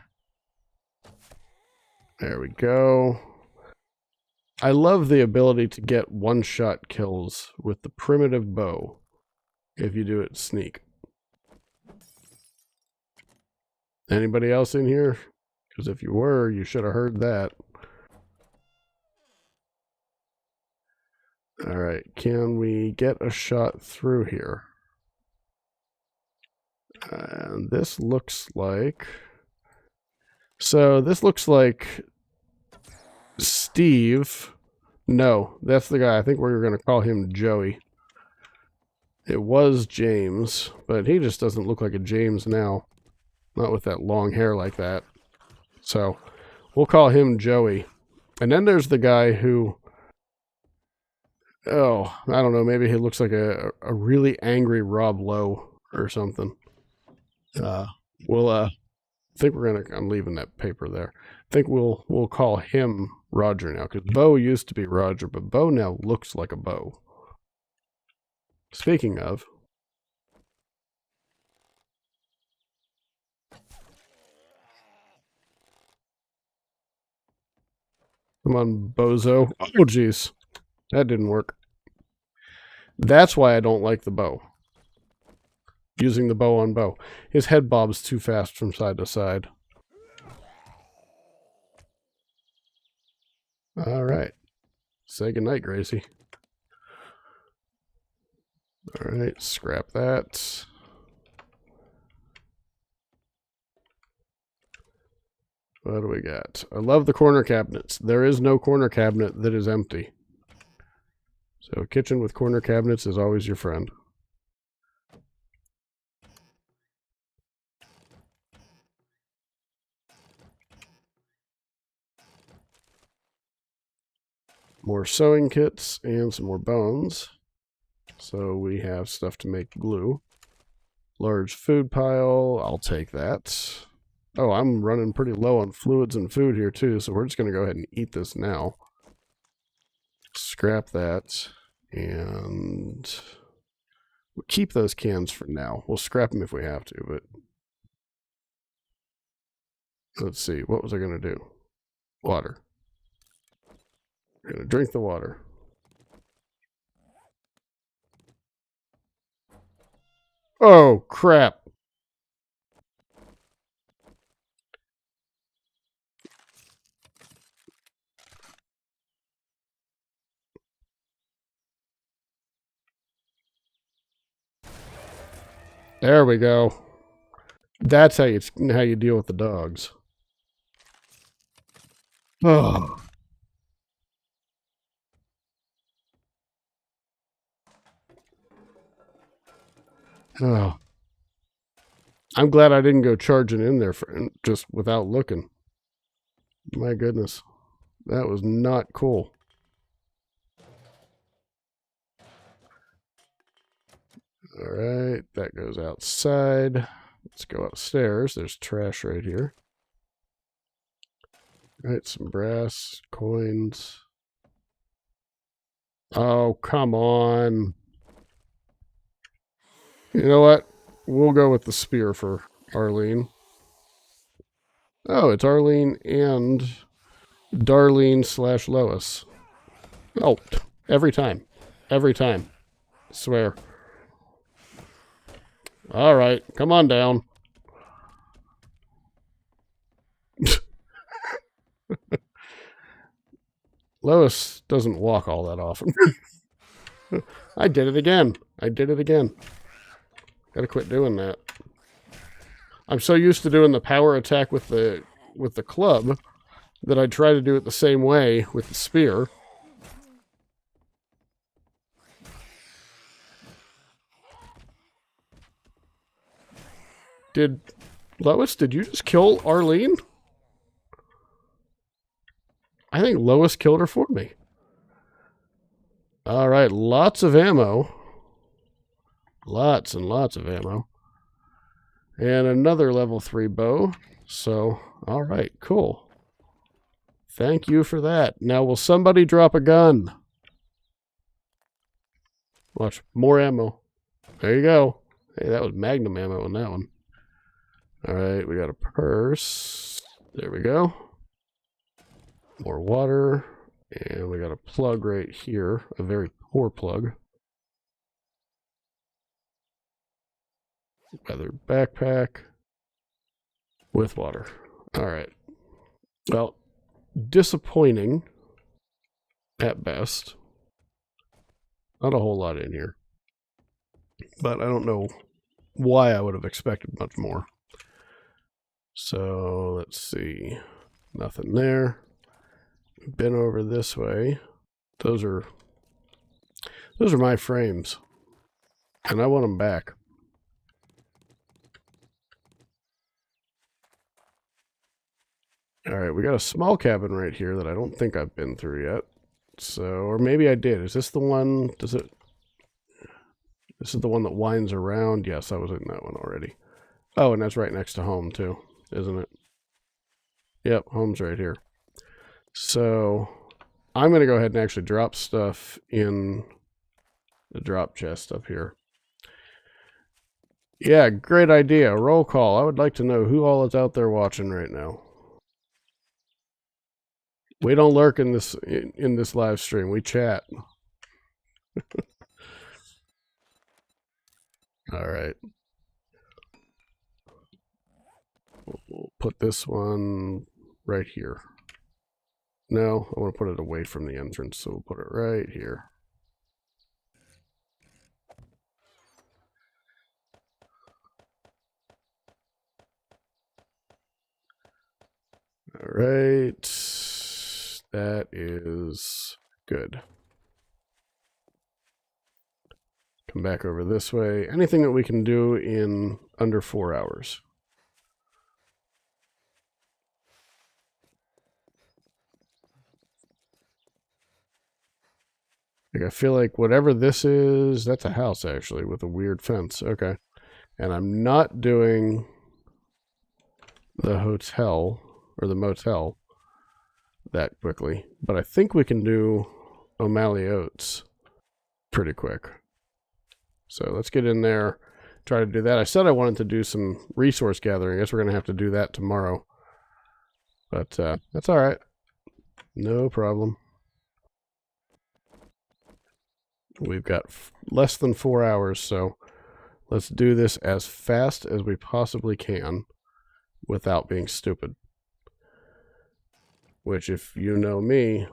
There we go. I love the ability to get one-shot kills with the primitive bow if you do it sneak. Anybody else in here? Because if you were, you should have heard that. All right, can we get a shot through here? And this looks like... So this looks like Steve. No, that's the guy. I think we were going to call him Joey. It was James, but he just doesn't look like a James now. Not with that long hair like that. So we'll call him Joey. And then there's the guy who... Oh, I don't know. Maybe he looks like a really angry Rob Lowe or something. We'll I think we're gonna. I'm leaving that paper there. I think we'll call him Roger now, because Bo used to be Roger, but Bo now looks like a Bo. Speaking of, come on, Bozo. Oh, jeez, that didn't work. That's why I don't like the bow. Using the bow on Bo. His head bobs too fast from side to side. All right. Say goodnight, Gracie. All right, scrap that. What do we got? I love the corner cabinets. There is no corner cabinet that is empty. So a kitchen with corner cabinets is always your friend. More sewing kits and some more bones. So we have stuff to make glue. Large food pile. I'll take that. Oh, I'm running pretty low on fluids and food here too, so we're just going to go ahead and eat this now. Scrap that. And we'll keep those cans for now. We'll scrap them if we have to, but let's see. What was I going to do? Water. We're gonna drink the water. Oh, crap. There we go. That's how you deal with the dogs. Oh. Oh. I'm glad I didn't go charging in there just without looking. My goodness. That was not cool. All right, that goes outside. Let's go upstairs. There's trash right here. All right, some brass, coins. Oh, come on. You know what? We'll go with the spear for Arlene. Oh, it's Arlene and Darlene/Lois. Oh, every time. Every time. I swear. All right, come on down. Lois doesn't walk all that often. I did it again. I did it again. Gotta quit doing that. I'm so used to doing the power attack with the club that I try to do it the same way with the spear. Lois, did you just kill Arlene? I think Lois killed her for me. All right, lots of ammo. Lots and lots of ammo. And another level 3 bow. So, all right, cool. Thank you for that. Now, will somebody drop a gun? Watch, more ammo. There you go. Hey, that was magnum ammo in that one. All right, we got a purse. There we go. More water. And we got a plug right here. A very poor plug. Leather backpack. With water. All right. Well, disappointing at best. Not a whole lot in here. But I don't know why I would have expected much more. So let's see. Nothing there. Been over this way. Those are my frames. And I want them back. All right, we got a small cabin right here that I don't think I've been through yet. So, or maybe I did. Is this the one? This is the one that winds around. Yes, I was in that one already. Oh, and that's right next to home too, isn't it? Yep, home's right here. So, I'm going to go ahead and actually drop stuff in the drop chest up here. Yeah, great idea. Roll call. I would like to know who all is out there watching right now. We don't lurk in this live stream. We chat. All right. We'll put this one right here. No, I want to put it away from the entrance, so we'll put it right here. All right. That is good. Come back over this way. Anything that we can do in under 4 hours. Like, I feel like whatever this is, that's a house actually with a weird fence. Okay. And I'm not doing the hotel or the motel that quickly, but I think we can do O'Malley Oats pretty quick. So let's get in there, try to do that. I said I wanted to do some resource gathering. I guess we're going to have to do that tomorrow. But that's all right. No problem. We've got less than 4 hours, so let's do this as fast as we possibly can without being stupid. Which, if you know me,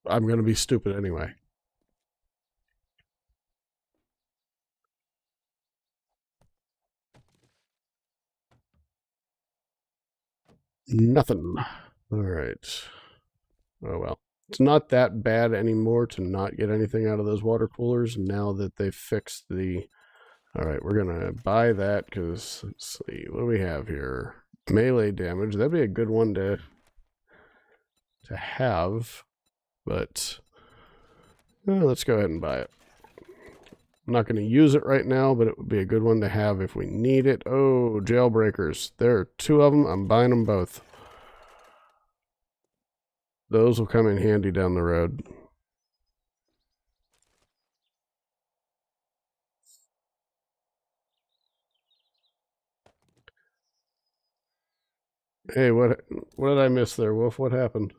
I'm going to be stupid anyway. Nothing. All right. Oh, well. It's not that bad anymore to not get anything out of those water coolers now that they've fixed the... All right, we're going to buy that because, let's see, what do we have here? Melee damage. That'd be a good one to have, but let's go ahead and buy it. I'm not going to use it right now, but it would be a good one to have if we need it. Oh, jailbreakers. There are 2 of them. I'm buying them both. Those will come in handy down the road. Hey, what did I miss there, Wolf? What happened?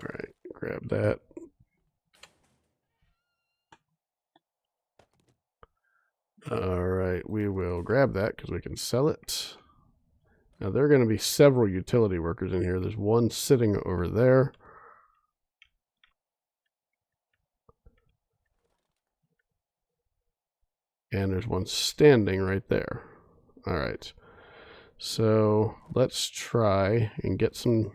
All right, grab that. All right, we will grab that because we can sell it. Now, there are going to be several utility workers in here. There's one sitting over there. And there's one standing right there. All right. So let's try and get some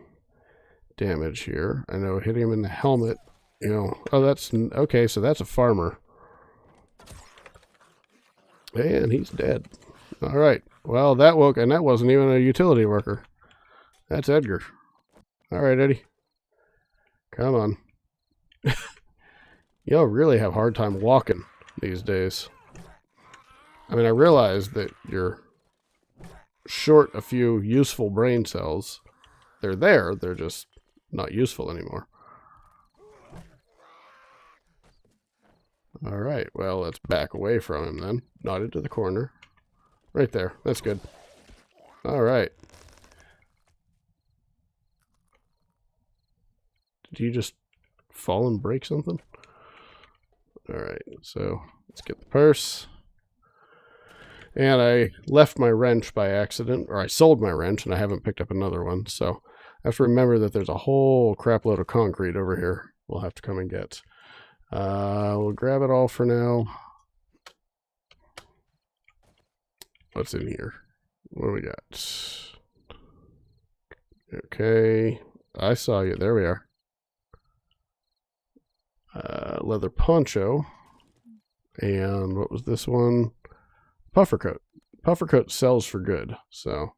damage here. I know hitting him in the helmet, you know. Oh, that's okay. So that's a farmer. And he's dead. All right. Well, that wasn't even a utility worker. That's Edgar. All right, Eddie. Come on. Y'all really have a hard time walking these days. I mean, I realize that you're short a few useful brain cells. They're there. They're just not useful anymore. All right. Well, let's back away from him then. Not into the corner. Right there. That's good. All right. Did you just fall and break something? All right. So let's get the purse. And I left my wrench by accident, or I sold my wrench, and I haven't picked up another one. So I have to remember that there's a whole crap load of concrete over here we'll have to come and get. We'll grab it all for now. What's in here? What do we got? Okay. I saw you. There we are. Leather poncho. And what was this one? Puffer coat. Puffer coat sells for good, so.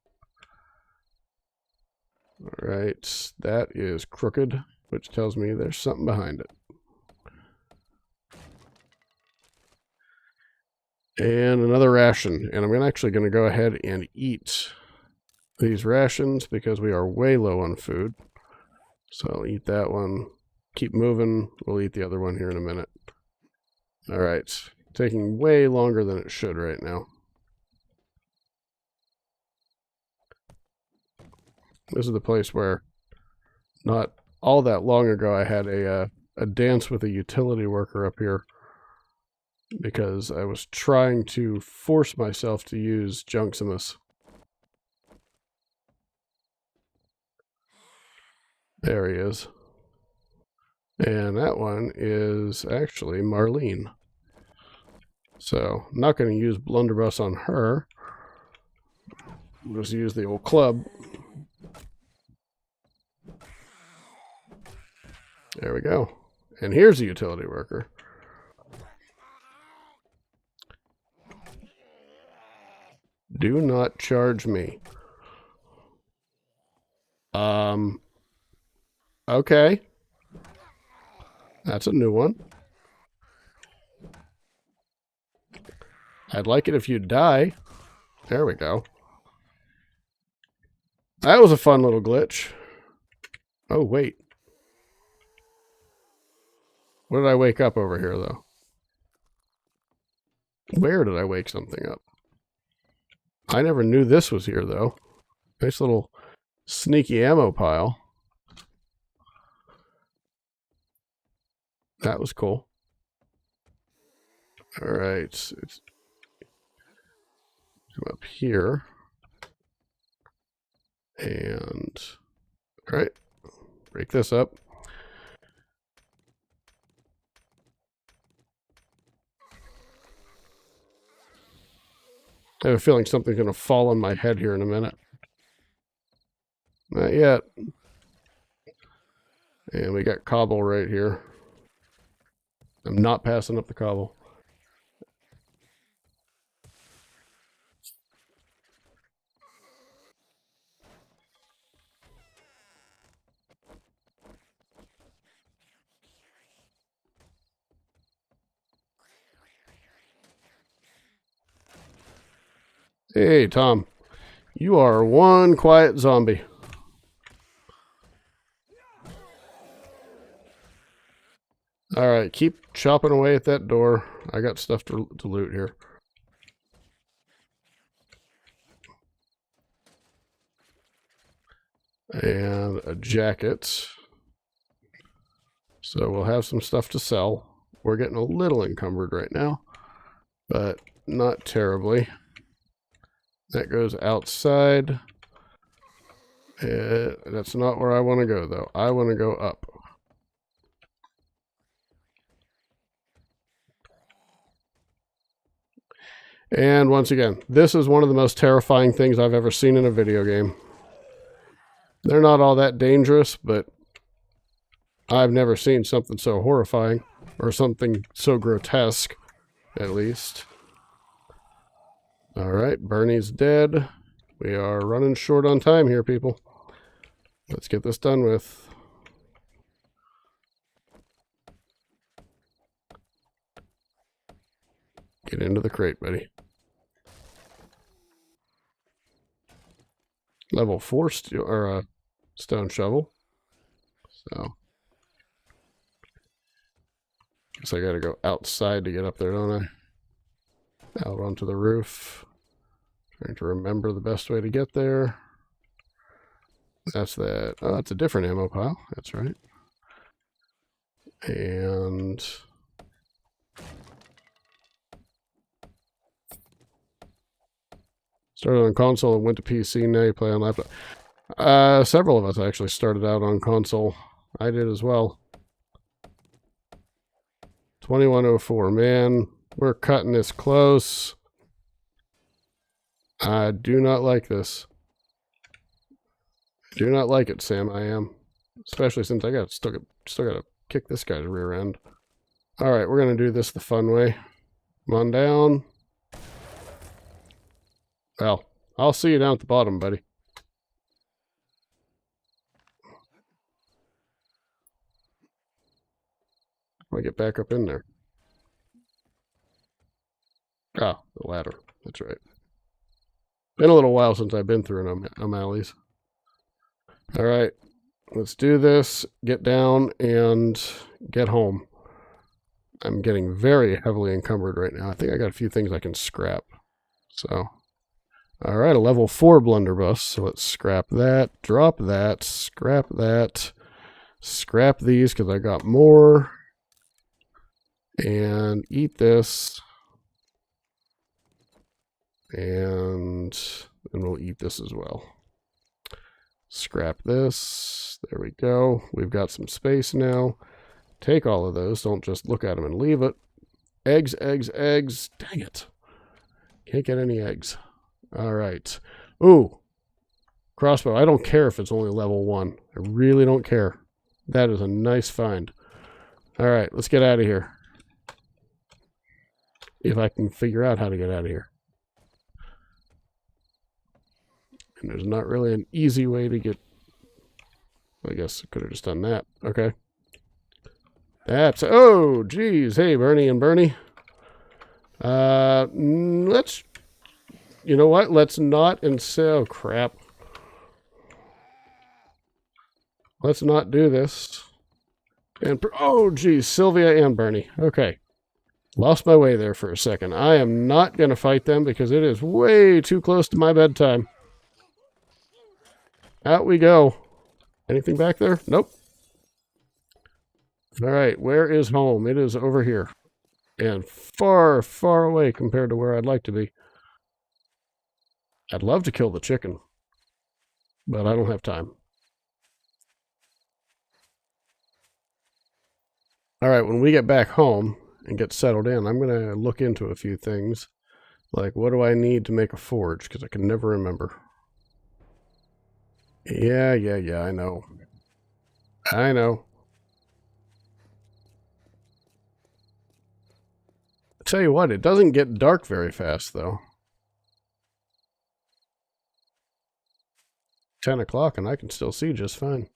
All right, that is crooked, which tells me there's something behind it. And another ration, and I'm actually going to go ahead and eat these rations because we are way low on food. So I'll eat that one. Keep moving. We'll eat the other one here in a minute. All right. Taking way longer than it should right now. This is the place where not all that long ago I had a dance with a utility worker up here because I was trying to force myself to use Jumpscare. There he is. And that one is actually Marlene. So, I'm not going to use blunderbuss on her. I'll just use the old club. There we go. And here's a utility worker. Do not charge me. Okay. That's a new one. I'd like it if you'd die. There we go. That was a fun little glitch. Oh, wait. What did I wake up over here, though? Where did I wake something up? I never knew this was here, though. Nice little Sneaky ammo pile. That was cool. All right. It's come up here. And, all right. Break this up. I have a feeling something's going to fall on my head here in a minute. Not yet. And we got cobble right here. I'm not passing up the cobble. Hey, Tom. You are one quiet zombie. All right, keep chopping away at that door. I got stuff to loot here. And a jacket. So we'll have some stuff to sell. We're getting a little encumbered right now, but not terribly. That goes outside. That's not where I want to go, though. I want to go up. And once again, this is one of the most terrifying things I've ever seen in a video game. They're not all that dangerous, but I've never seen something so horrifying, or something so grotesque, at least. All right, Bernie's dead. We are running short on time here, people. Let's get this done with. Get into the crate, buddy. Level 4 stone shovel. So, guess I gotta go outside to get up there, don't I? Out onto the roof. Trying to remember the best way to get there. That's that. Oh, that's a different ammo pile. That's right. And started on console and went to PC. Now you play on laptop. Several of us actually started out on console. I did as well. 2104. Man, we're cutting this close. I do not like this. I do not like it, Sam. I am. Especially since I still gotta kick this guy's rear end. Alright, we're gonna do this the fun way. Come on down. Well, I'll see you down at the bottom, buddy. I get back up in there. Ah, the ladder. That's right. Been a little while since I've been through an O'Malley's. All right, let's do this. Get down and get home. I'm getting very heavily encumbered right now. I think I got a few things I can scrap. So, all right, a level 4 blunderbuss. So let's scrap that, drop that, scrap that, scrap these because I got more. And eat this. And then we'll eat this as well. Scrap this. There we go. We've got some space now. Take all of those. Don't just look at them and leave it. Eggs, eggs, eggs. Dang it. Can't get any eggs. All right. Ooh. Crossbow. I don't care if it's only level 1. I really don't care. That is a nice find. All right. Let's get out of here. If I can figure out how to get out of here. And there's not really an easy way to get... I guess I could have just done that. Okay. That's... Oh, geez. Hey, Bernie and Bernie. Let's... You know what? Let's not... Oh, crap. Let's not do this. And... Oh, geez. Sylvia and Bernie. Okay. Lost my way there for a second. I am not going to fight them because it is way too close to my bedtime. Out we go. Anything back there? Nope. All right, where is home? It is over here. And far, far away compared to where I'd like to be. I'd love to kill the chicken, but I don't have time. All right, when we get back home and get settled in, I'm going to look into a few things. Like, what do I need to make a forge? Because I can never remember. Yeah, I know. I know. I tell you what, it doesn't get dark very fast, though. 10 o'clock, and I can still see just fine.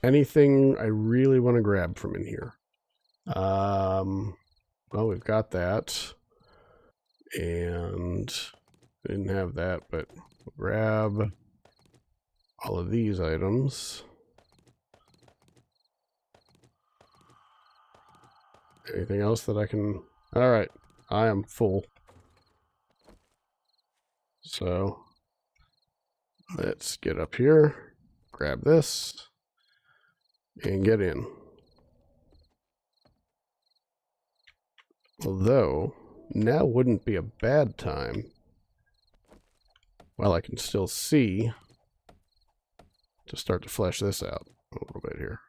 Anything I really want to grab from in here? Well, we've got that. And didn't have that, but we'll grab all of these items. Anything else that I can... All right, I am full. So let's get up here, grab this, and get in. Although, now wouldn't be a bad time, while I can still see, to start to flesh this out a little bit here.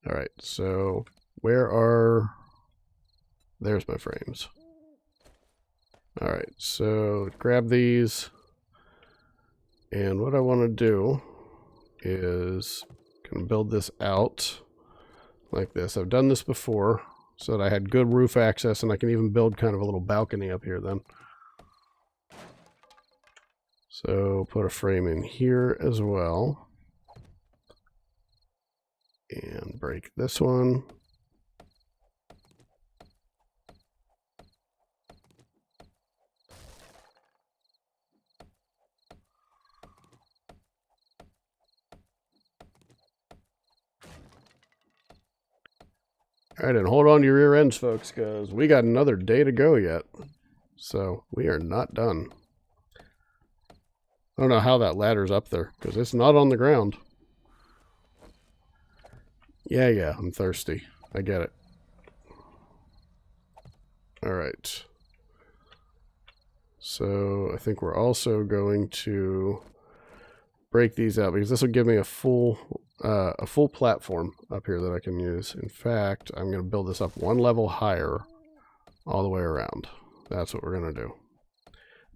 Alright, so where are... There's my frames. Alright, so grab these. And what I want to do is kind of build this out like this. I've done this before so that I had good roof access, and I can even build kind of a little balcony up here then. So put a frame in here as well. And break this one. All right, and hold on to your rear ends, folks, because we got another day to go yet. So we are not done. I don't know how that ladder's up there, because it's not on the ground. Yeah, I'm thirsty. I get it. All right. So I think we're also going to break these out, because this will give me a full platform up here that I can use. In fact, I'm going to build this up one level higher all the way around. That's what we're going to do.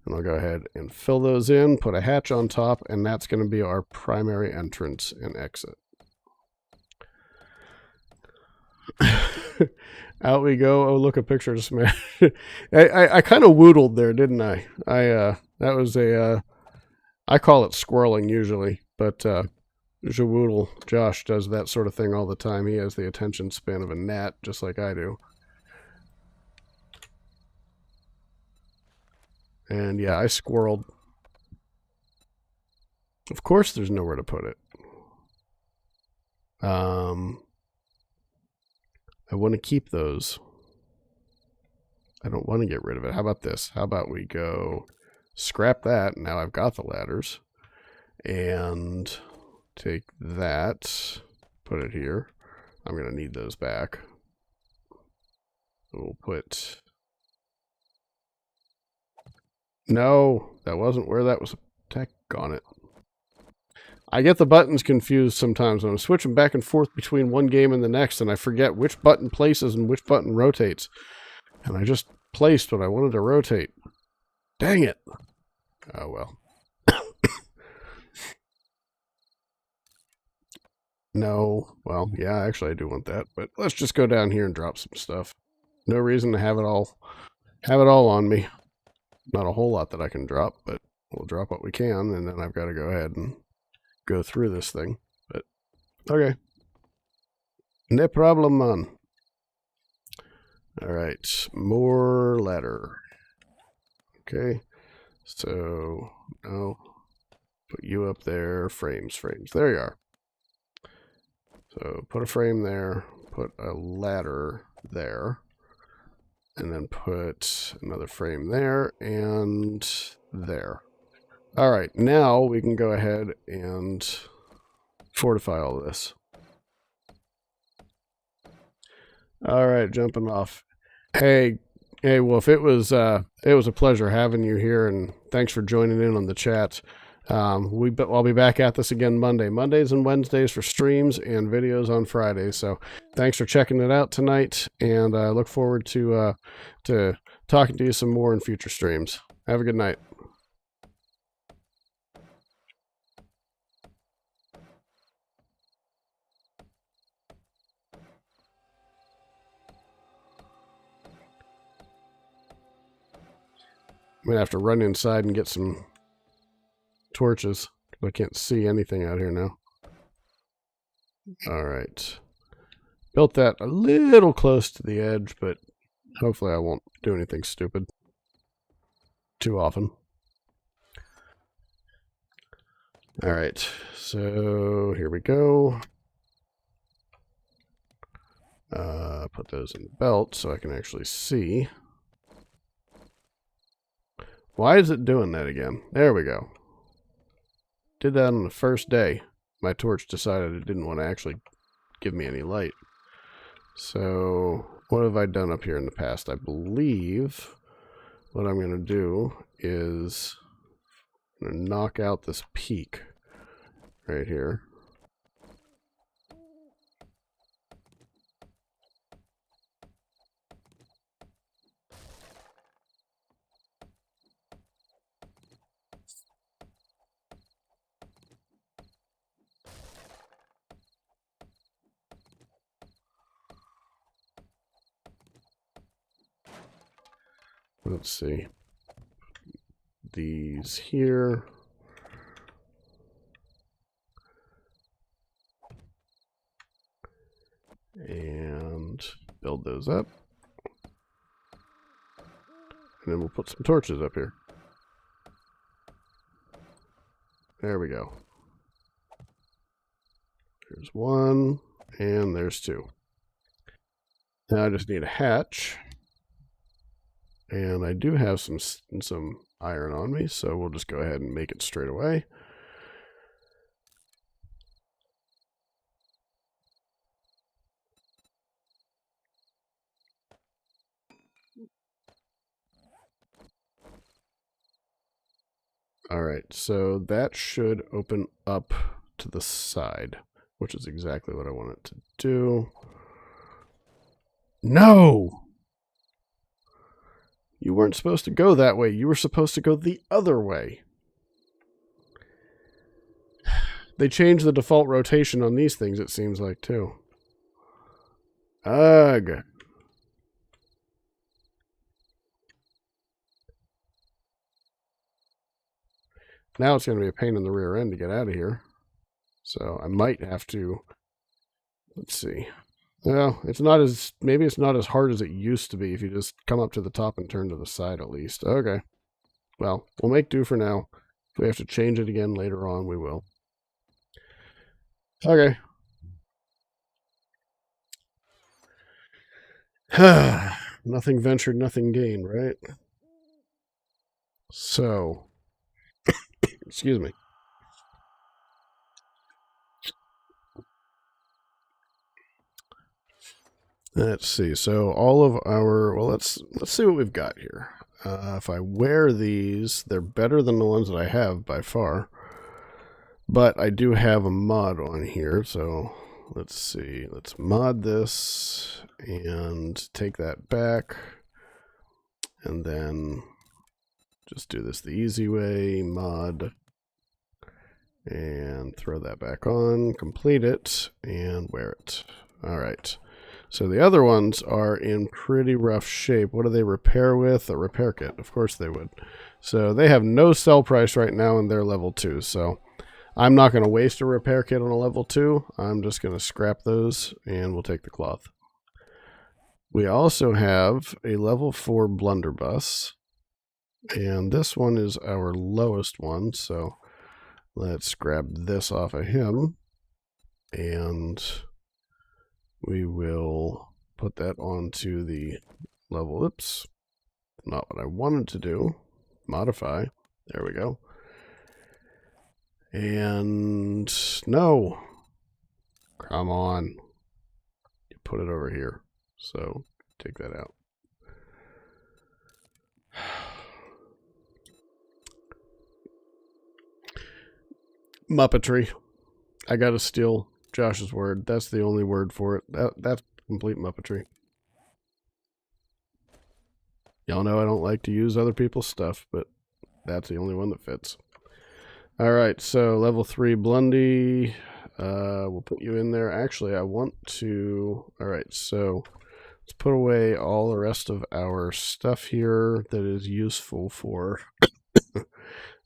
And I'll go ahead and fill those in, put a hatch on top, and that's going to be our primary entrance and exit. Out we go. Oh, look, a picture of Smash. I kind of woodled there, didn't I? That was a, I call it squirreling usually, but Jawoodle, Josh, does that sort of thing all the time. He has the attention span of a gnat, just like I do. And yeah, I squirreled. Of course there's nowhere to put it. I want to keep those. I don't want to get rid of it. How about this? How about we go scrap that. Now I've got the ladders. And take that, put it here. I'm going to need those back. We'll put... No, that wasn't where that was. Tack on it. I get the buttons confused sometimes when I'm switching back and forth between one game and the next, and I forget which button places and which button rotates. And I just placed what I wanted to rotate. Dang it. Oh, well. No. Well, yeah, actually I do want that, but let's just go down here and drop some stuff. No reason to have it all on me. Not a whole lot that I can drop, but we'll drop what we can, and then I've got to go ahead and go through this thing. But okay. No problem, man. All right, more ladder. Okay, so no, put you up there. Frames. There you are. So put a frame there. put a ladder there. And then put another frame there and there. All right, now we can go ahead and fortify all of this. All right, jumping off. Hey, Wolf, it was a pleasure having you here, and thanks for joining in on the chat. I'll be back at this again Mondays and Wednesdays for streams and videos on Fridays. So thanks for checking it out tonight, and I look forward to talking to you some more in future streams. Have a good night. I'm going to have to run inside and get some torches. I can't see anything out here now. All right. Built that a little close to the edge, but hopefully I won't do anything stupid too often. All right. So here we go. Put those in the belt so I can actually see. Why is it doing that again? There we go. Did that on the first day. My torch decided it didn't want to actually give me any light. So what have I done up here in the past? I believe what I'm going to do is I'm going to knock out this peak right here. Let's see. These here. And build those up. And then we'll put some torches up here. There we go. There's one, and there's two. Now I just need a hatch. And I do have some iron on me, so we'll just go ahead and make it straight away. All right, so that should open up to the side, which is exactly what I want it to do. No! You weren't supposed to go that way. You were supposed to go the other way. They changed the default rotation on these things, it seems like, too. Ugh. Now it's going to be a pain in the rear end to get out of here. So I might have to... Let's see. Well, maybe it's not as hard as it used to be if you just come up to the top and turn to the side at least. Okay. Well, we'll make do for now. If we have to change it again later on, we will. Okay. Nothing ventured, nothing gained, right? So, excuse me. Let's see. So all of our, well, let's see what we've got here. If I wear these, they're better than the ones that I have by far. But I do have a mod on here, so let's see. Let's mod this and take that back. And then just do this the easy way, mod, and throw that back on, complete it, and wear it. All right. So the other ones are in pretty rough shape. What do they repair with? A repair kit. Of course they would. So they have no sell price right now, and they're level 2. So I'm not going to waste a repair kit on a level 2. I'm just going to scrap those, and we'll take the cloth. We also have a level 4 blunderbuss, and this one is our lowest one. So let's grab this off of him, and We will put that onto the level. Oops, not what I wanted to do. Modify. There we go. And no. Come on. You put it over here. So take that out. Muppetry. I gotta steal Josh's word. That's the only word for it. That's complete muppetry. Y'all know I don't like to use other people's stuff, but that's the only one that fits. Alright, so level 3 Blundy. We'll put you in there. Actually, I want to... Alright, so let's put away all the rest of our stuff here that is useful for...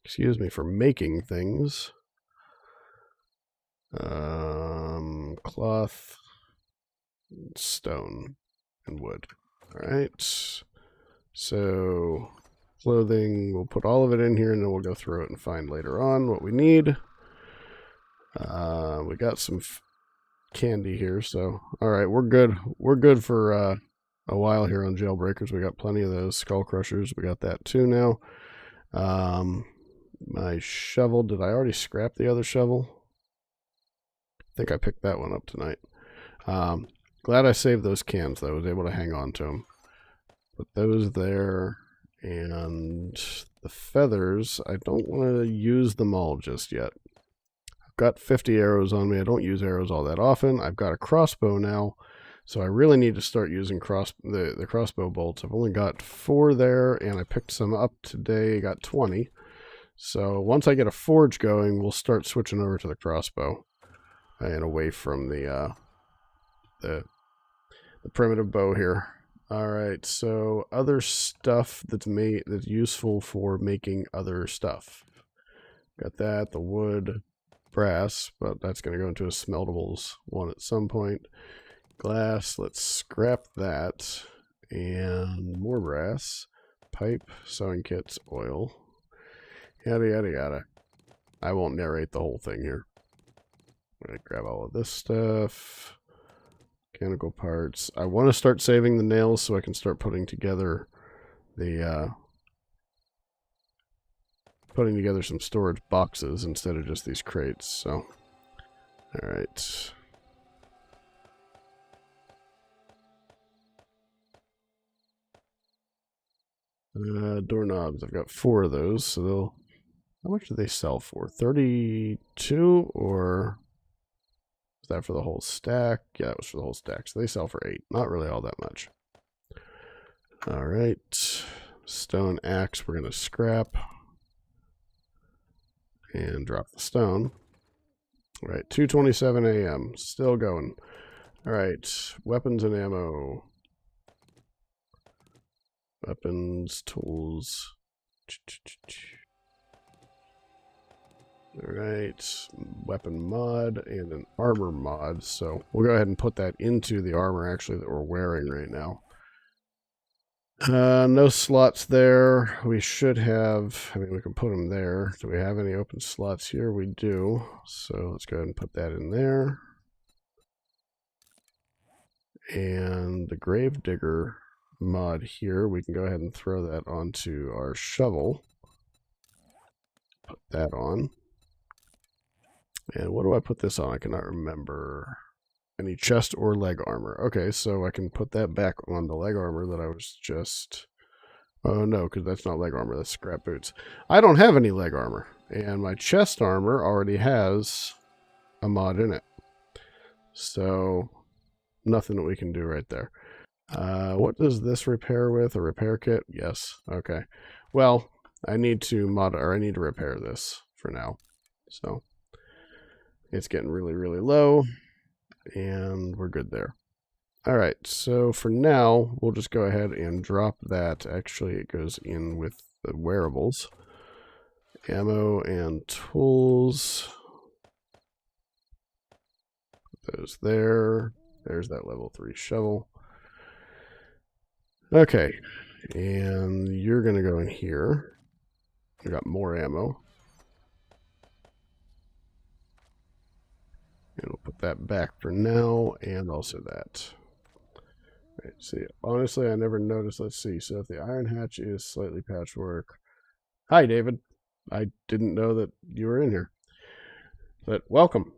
excuse me, for making things. Cloth, stone, and wood. Alright. So, clothing, we'll put all of it in here and then we'll go through it and find later on what we need. We got some candy here, so alright, we're good. We're good for a while here on Jailbreakers. We got plenty of those skull crushers. We got that too now. My shovel, did I already scrap the other shovel? I think I picked that one up tonight. Glad I saved those cans though. I was able to hang on to them. Put those there, and the feathers, I don't want to use them all just yet. I've got 50 arrows on me. I don't use arrows all that often. I've got a crossbow now, so I really need to start using the crossbow bolts. I've only got 4 there, and I picked some up today. I got 20. So once I get a forge going, we'll start switching over to the crossbow and away from the primitive bow here. Alright, so other stuff that's useful for making other stuff. Got that, the wood, brass, but that's going to go into a smeltables one at some point. Glass, let's scrap that. And more brass, pipe, sewing kits, oil, yada yada yada. I won't narrate the whole thing here. I'm going to grab all of this stuff. Mechanical parts. I want to start saving the nails so I can start putting together the some storage boxes instead of just these crates. So, all right. Doorknobs. I've got 4 of those, so they'll. How much do they sell for? 32 or? Is that for the whole stack? Yeah, it was for the whole stack. So they sell for 8. Not really all that much. All right. Stone axe we're going to scrap. And drop the stone. All right, 2:27 a.m. Still going. All right, weapons and ammo. Weapons, tools. Alright, weapon mod and an armor mod. So we'll go ahead and put that into the armor actually that we're wearing right now. No slots there. We should have, I mean, we can put them there. Do we have any open slots here? We do. So let's go ahead and put that in there. And the Gravedigger mod here, we can go ahead and throw that onto our shovel. Put that on. And what do I put this on? I cannot remember. Any chest or leg armor. Okay, so I can put that back on the leg armor that I was just... Oh, no, because that's not leg armor. That's scrap boots. I don't have any leg armor. And my chest armor already has a mod in it. So, nothing that we can do right there. What does this repair with? A repair kit? Yes. Okay. Well, I need to repair this for now. So... It's getting really, really low, and we're good there. All right, so for now, we'll just go ahead and drop that. Actually, it goes in with the wearables. Ammo and tools. Put those there. There's that level 3 shovel. Okay, and you're going to go in here. We got more ammo. And we'll put that back for now, and also that. Right, see, honestly, I never noticed. Let's see. So if the iron hatch is slightly patchwork. Hi, David. I didn't know that you were in here. But welcome.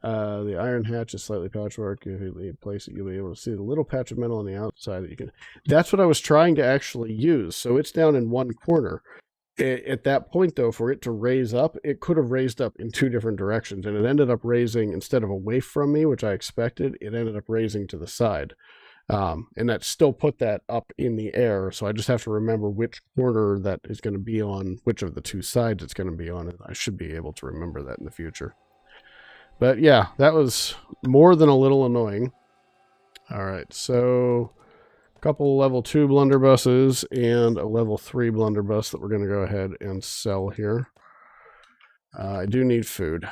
The iron hatch is slightly patchwork. If you place it, you'll be able to see the little patch of metal on the outside that you can. That's what I was trying to actually use. So it's down in one corner. At that point, though, for it to raise up, it could have raised up in two different directions. And it ended up raising, instead of away from me, which I expected, it ended up raising to the side. And that still put that up in the air. So I just have to remember which corner that is going to be on, which of the two sides it's going to be on. And I should be able to remember that in the future. But yeah, that was more than a little annoying. All right, so a couple level 2 blunderbusses and a level 3 blunderbuss that we're going to go ahead and sell here. I do need food.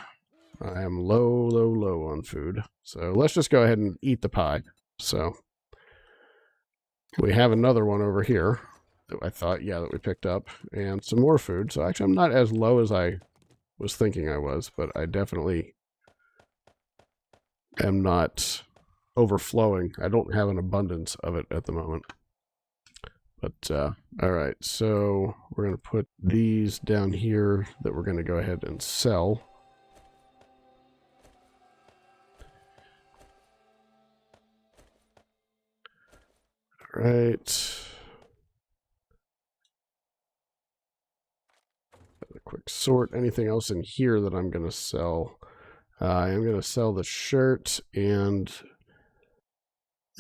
I am low on food. So let's just go ahead and eat the pie. So we have another one over here that I thought, yeah, that we picked up. And some more food. So actually, I'm not as low as I was thinking I was, but I definitely am not overflowing. I don't have an abundance of it at the moment. But, all right, so we're going to put these down here that we're going to go ahead and sell. All right. A quick sort. Anything else in here that I'm going to sell? I am going to sell the shirt and,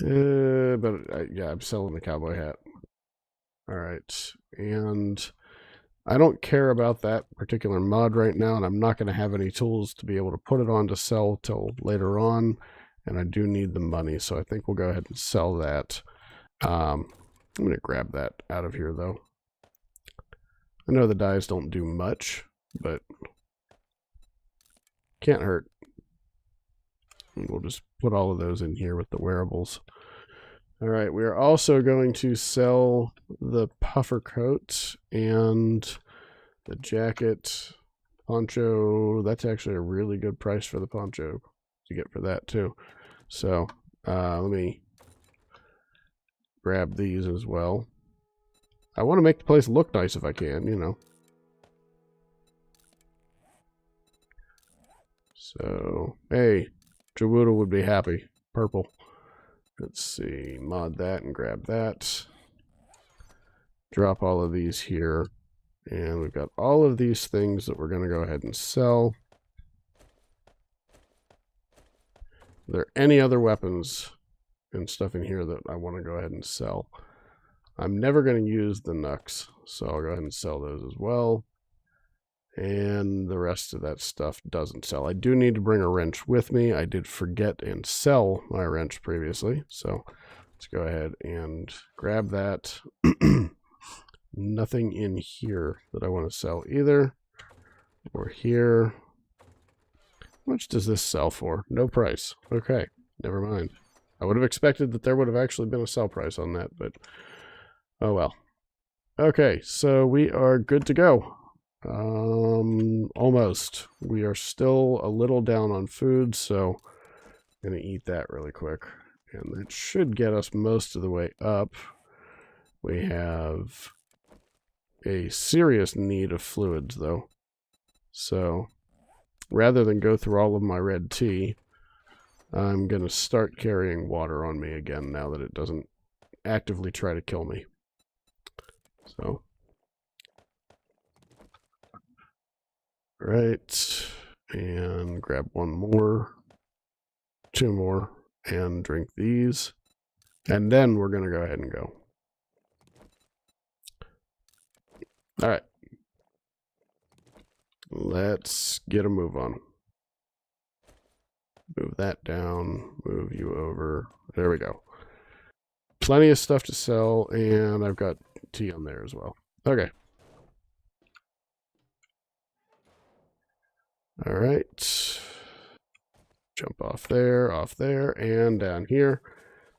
yeah, I'm selling the cowboy hat. All right, and I don't care about that particular mod right now, and I'm not going to have any tools to be able to put it on to sell till later on, and I do need the money, so I think we'll go ahead and sell that. I'm going to grab that out of here, though. I know the dyes don't do much, but can't hurt. And we'll just put all of those in here with the wearables. All right, we are also going to sell the puffer coat and the jacket, poncho. That's actually a really good price for the poncho to get for that too. So let me grab these as well. I want to make the place look nice if I can, you know. So, hey, Jawuda would be happy. Purple. Let's see, mod that and grab that. Drop all of these here. And we've got all of these things that we're going to go ahead and sell. Are there any other weapons and stuff in here that I want to go ahead and sell? I'm never going to use the Nux, so I'll go ahead and sell those as well. And the rest of that stuff doesn't sell. I do need to bring a wrench with me. I did forget and sell my wrench previously, so let's go ahead and grab that. Nothing in here that I want to sell either. Or here. How much does this sell for? No price. Okay, never mind. I would have expected that there would have actually been a sell price on that, but oh well. Okay, so we are good to go. Almost. We are still a little down on food, so I'm going to eat that really quick. And that should get us most of the way up. We have a serious need of fluids, though. So, rather than go through all of my red tea, I'm going to start carrying water on me again now that it doesn't actively try to kill me. So, right, and grab one more, two more, and drink these. And then we're going to go ahead and go. All right. Let's get a move on. Move that down, move you over. There we go. Plenty of stuff to sell, and I've got tea on there as well. Okay. All right. Jump off there, and down here.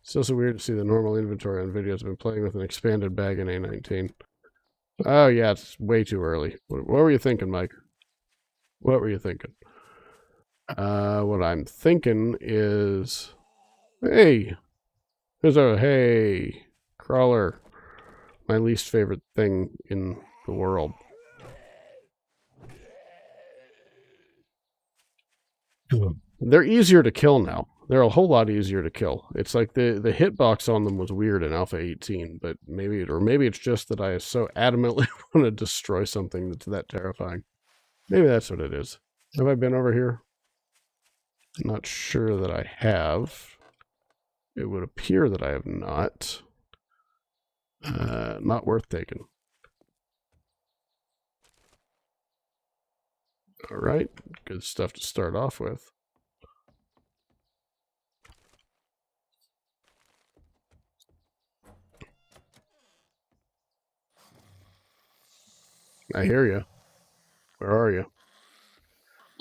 Still so weird to see the normal inventory on videos. I've been playing with an expanded bag in A19. Oh, yeah, it's way too early. What were you thinking, Mike? What were you thinking? What I'm thinking is, hey, hey, crawler, my least favorite thing in the world. They're easier to kill now. They're a whole lot easier to kill. It's like the hitbox on them was weird in Alpha 18, but maybe it's just that I so adamantly want to destroy something that's that terrifying. Maybe that's what it is. Have I been over here? I'm not sure that I have. It would appear that I have not. Not worth taking. All right, good stuff to start off with. I hear you. Where are you?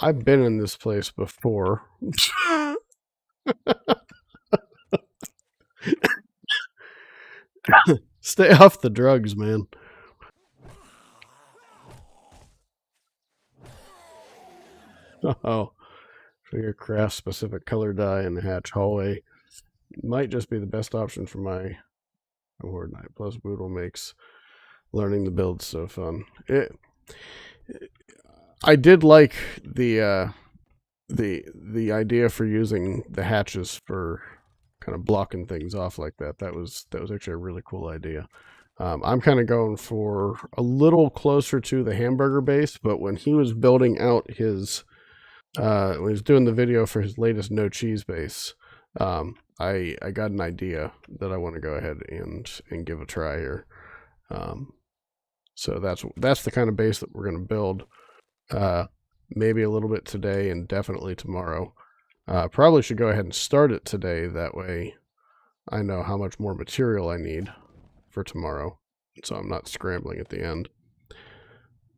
I've been in this place before. Stay off the drugs, man. Oh, figure craft specific color dye in the hatch hallway might just be the best option for my Horde Knight. Plus, Boodle makes learning the build so fun. I did like the idea for using the hatches for kind of blocking things off like that. That was actually a really cool idea. I'm kind of going for a little closer to the hamburger base, but when he was building out his, when he was doing the video for his latest no cheese base, I got an idea that I want to go ahead and give a try here. So that's the kind of base that we're going to build. Maybe a little bit today and definitely tomorrow. Probably should go ahead and start it today. That way I know how much more material I need for tomorrow. So I'm not scrambling at the end.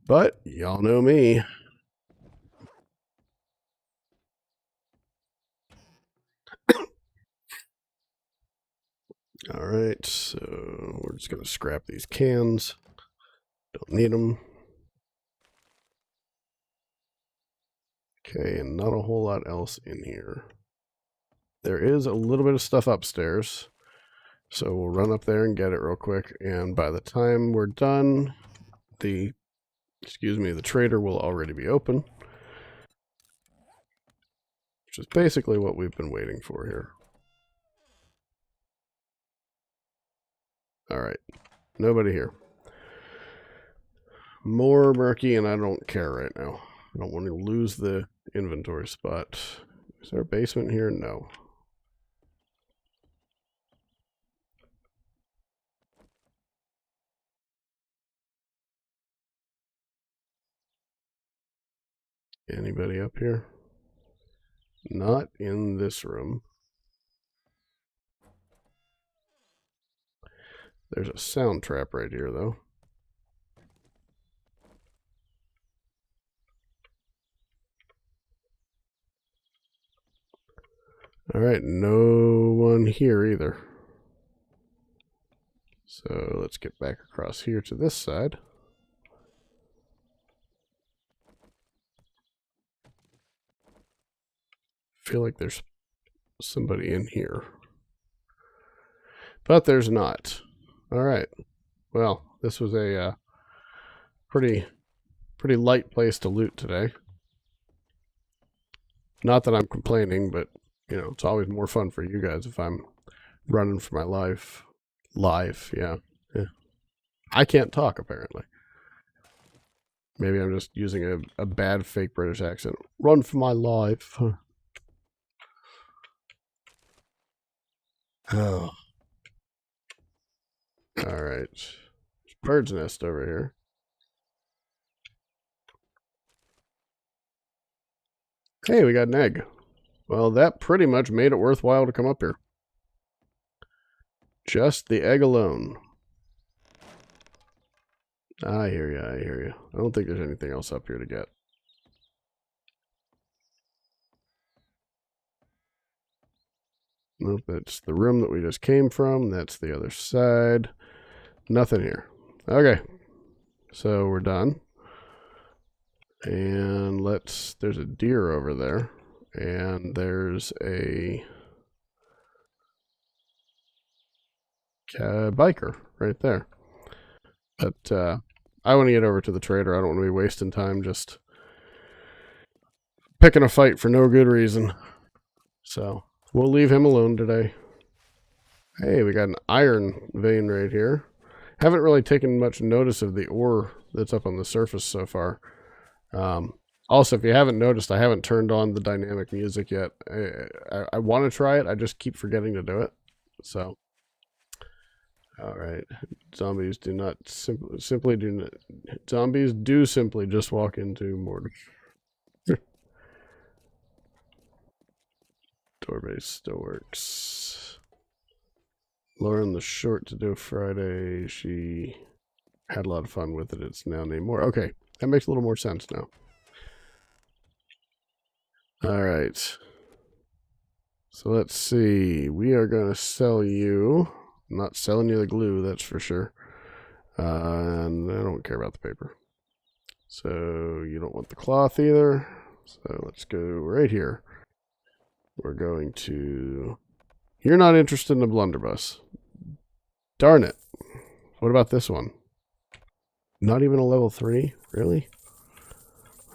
But y'all know me. All right, so we're just going to scrap these cans. Don't need them. Okay, and not a whole lot else in here. There is a little bit of stuff upstairs. So we'll run up there and get it real quick. And by the time we're done, the trader will already be open. Which is basically what we've been waiting for here. All right, nobody here. More murky, and I don't care right now. I don't want to lose the inventory spot. Is there a basement here? No. Anybody up here? Not in this room. There's a sound trap right here, though. All right, no one here either. So let's get back across here to this side. Feel like there's somebody in here. But there's not. All right. Well, this was a pretty light place to loot today. Not that I'm complaining, but you know, it's always more fun for you guys if I'm running for my life. Live, yeah. I can't talk, apparently. Maybe I'm just using a bad fake British accent. Run for my life. Oh. All right. There's bird's nest over here. Hey, we got an egg. Well, that pretty much made it worthwhile to come up here. Just the egg alone. I hear you, I hear you. I don't think there's anything else up here to get. Nope, that's the room that we just came from. That's the other side. Nothing here. Okay, so we're done. And there's a deer over there. And there's a biker right there. But I want to get over to the trader. I don't want to be wasting time just picking a fight for no good reason. So we'll leave him alone today. Hey, we got an iron vein right here. Haven't really taken much notice of the ore that's up on the surface so far. Also, if you haven't noticed, I haven't turned on the dynamic music yet. I want to try it. I just keep forgetting to do it. So, all right. Zombies do not simply do not. Zombies do simply just walk into mortar. Door base still works. Lauren the short to do Friday. She had a lot of fun with it. It's now named more. Okay, that makes a little more sense now. All right. So let's see. We are going to sell you. I'm not selling you the glue, that's for sure. And I don't care about the paper. So you don't want the cloth either. So let's go right here. We're going to... You're not interested in a blunderbuss. Darn it. What about this one? Not even a level 3? Really?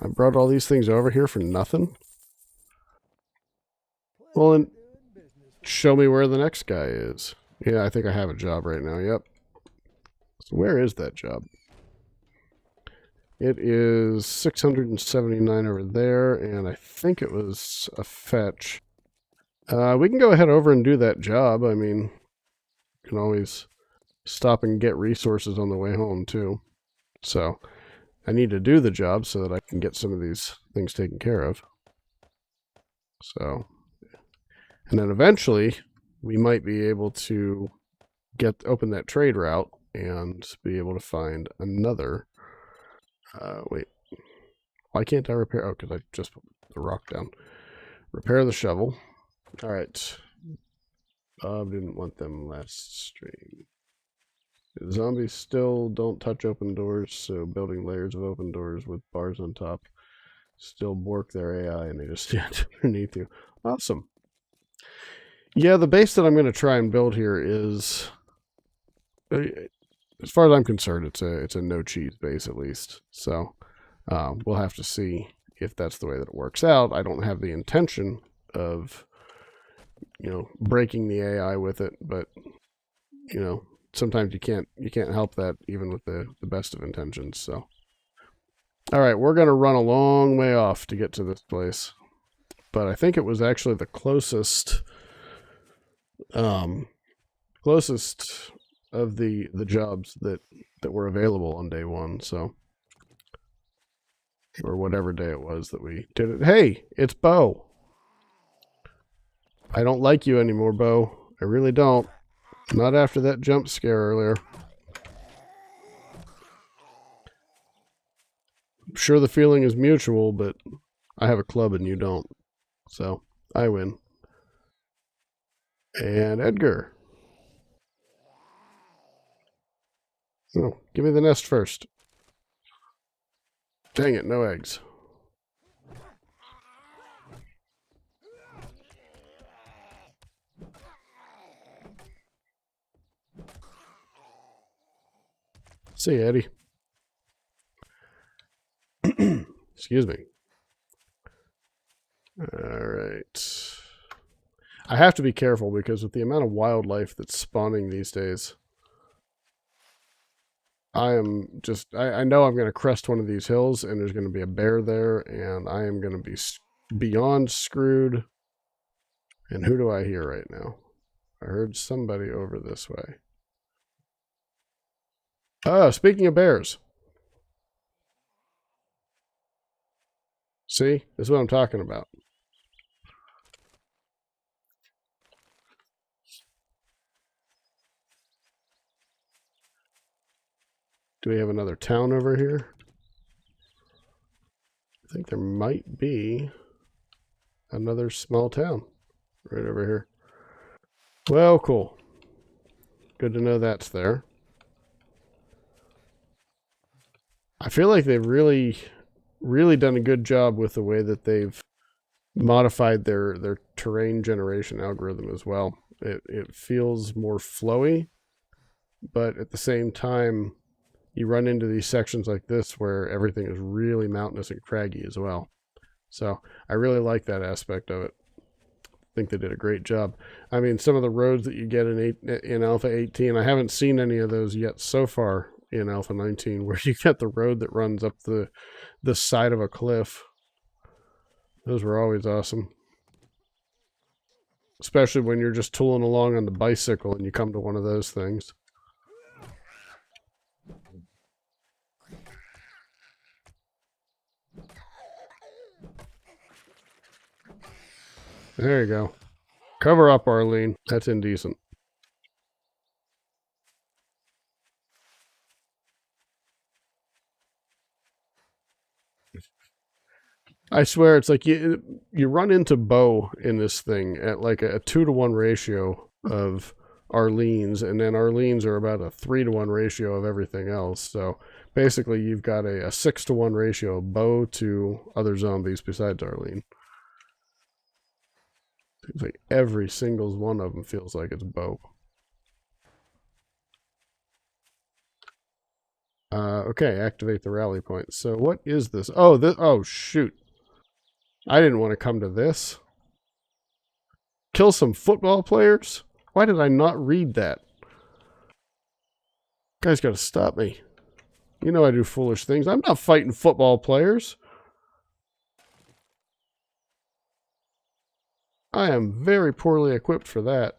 I brought all these things over here for nothing? Well, then show me where the next guy is. Yeah, I think I have a job right now. Yep. So where is that job? It is 679 over there, and I think it was a fetch. We can go ahead over and do that job. I mean, you can always stop and get resources on the way home, too. So, I need to do the job so that I can get some of these things taken care of. So, and then eventually, we might be able to open that trade route and be able to find another. Wait, why can't I repair? Oh, because I just put the rock down. Repair the shovel. All right. Bob didn't want them last stream. The zombies still don't touch open doors, so building layers of open doors with bars on top still bork their AI and they just stand underneath you. Awesome. Yeah, the base that I'm going to try and build here is, as far as I'm concerned, it's a no cheese base at least. So we'll have to see if that's the way that it works out. I don't have the intention of, breaking the AI with it, but sometimes you can't help that even with the best of intentions. So, all right, we're gonna run a long way off to get to this place, but I think it was actually the closest of the jobs that were available on day one. So, or whatever day it was that we did it. Hey, it's Bo. I don't like you anymore, Bo. I really don't. Not after that jump scare earlier. I'm sure the feeling is mutual, but I have a club and you don't. So, I win. And Edgar. Oh, give me the nest first. Dang it, no eggs. See you, Eddie. Excuse me. All right. I have to be careful because with the amount of wildlife that's spawning these days, I am just, I know I'm going to crest one of these hills and there's going to be a bear there and I am going to be beyond screwed. And who do I hear right now? I heard somebody over this way. Oh, speaking of bears. See, this is what I'm talking about. Do we have another town over here? I think there might be another small town right over here. Well, cool. Good to know that's there. I feel like they've really done a good job with the way that they've modified their terrain generation algorithm as well. It feels more flowy, but at the same time, you run into these sections like this where everything is really mountainous and craggy as well. So I really like that aspect of it. I think they did a great job. I mean, some of the roads that you get in Alpha 18, I haven't seen any of those yet so far in Alpha 19, where you get the road that runs up the side of a cliff. Those were always awesome. Especially when you're just tooling along on the bicycle and you come to one of those things. There you go. Cover up, Arlene. That's indecent. I swear, it's like you run into Bo in this thing at like a 2-to-1 ratio of Arlene's, and then Arlene's are about a 3-to-1 ratio of everything else. So basically, you've got a 6-to-1 ratio of Bo to other zombies besides Arlene. Seems like every single one of them feels like it's Bo. Okay, activate the rally point. So what is this? Oh, oh shoot. I didn't want to come to this. Kill some football players? Why did I not read that? Guy's got to stop me. You know I do foolish things. I'm not fighting football players. I am very poorly equipped for that.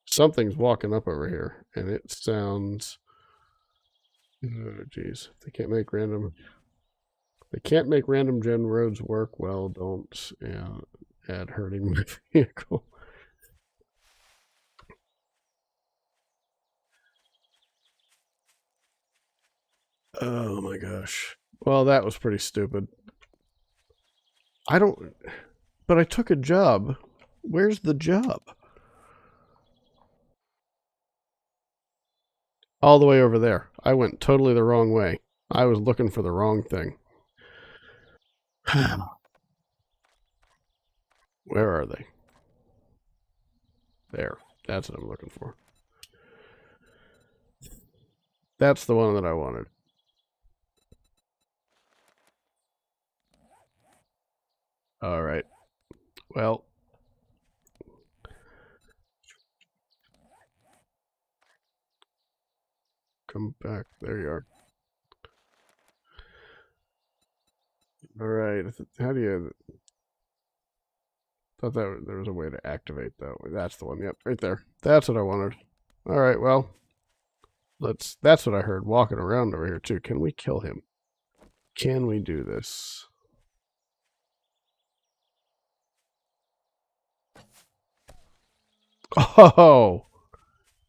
Something's walking up over here, and it sounds... Oh, jeez. They can't make random... They can't make random gen roads work. Well, don't add hurting my vehicle. Oh my gosh. Well, that was pretty stupid. I don't... But I took a job. Where's the job? All the way over there. I went totally the wrong way. I was looking for the wrong thing. Where are they? There. That's what I'm looking for. That's the one that I wanted. All right. Well. Come back. There you are. All right. How do you... Thought that there was a way to activate that. That's the one. Yep, right there. That's what I wanted. All right, well, that's what I heard walking around over here too. Can we kill him? Can we do this? Oh!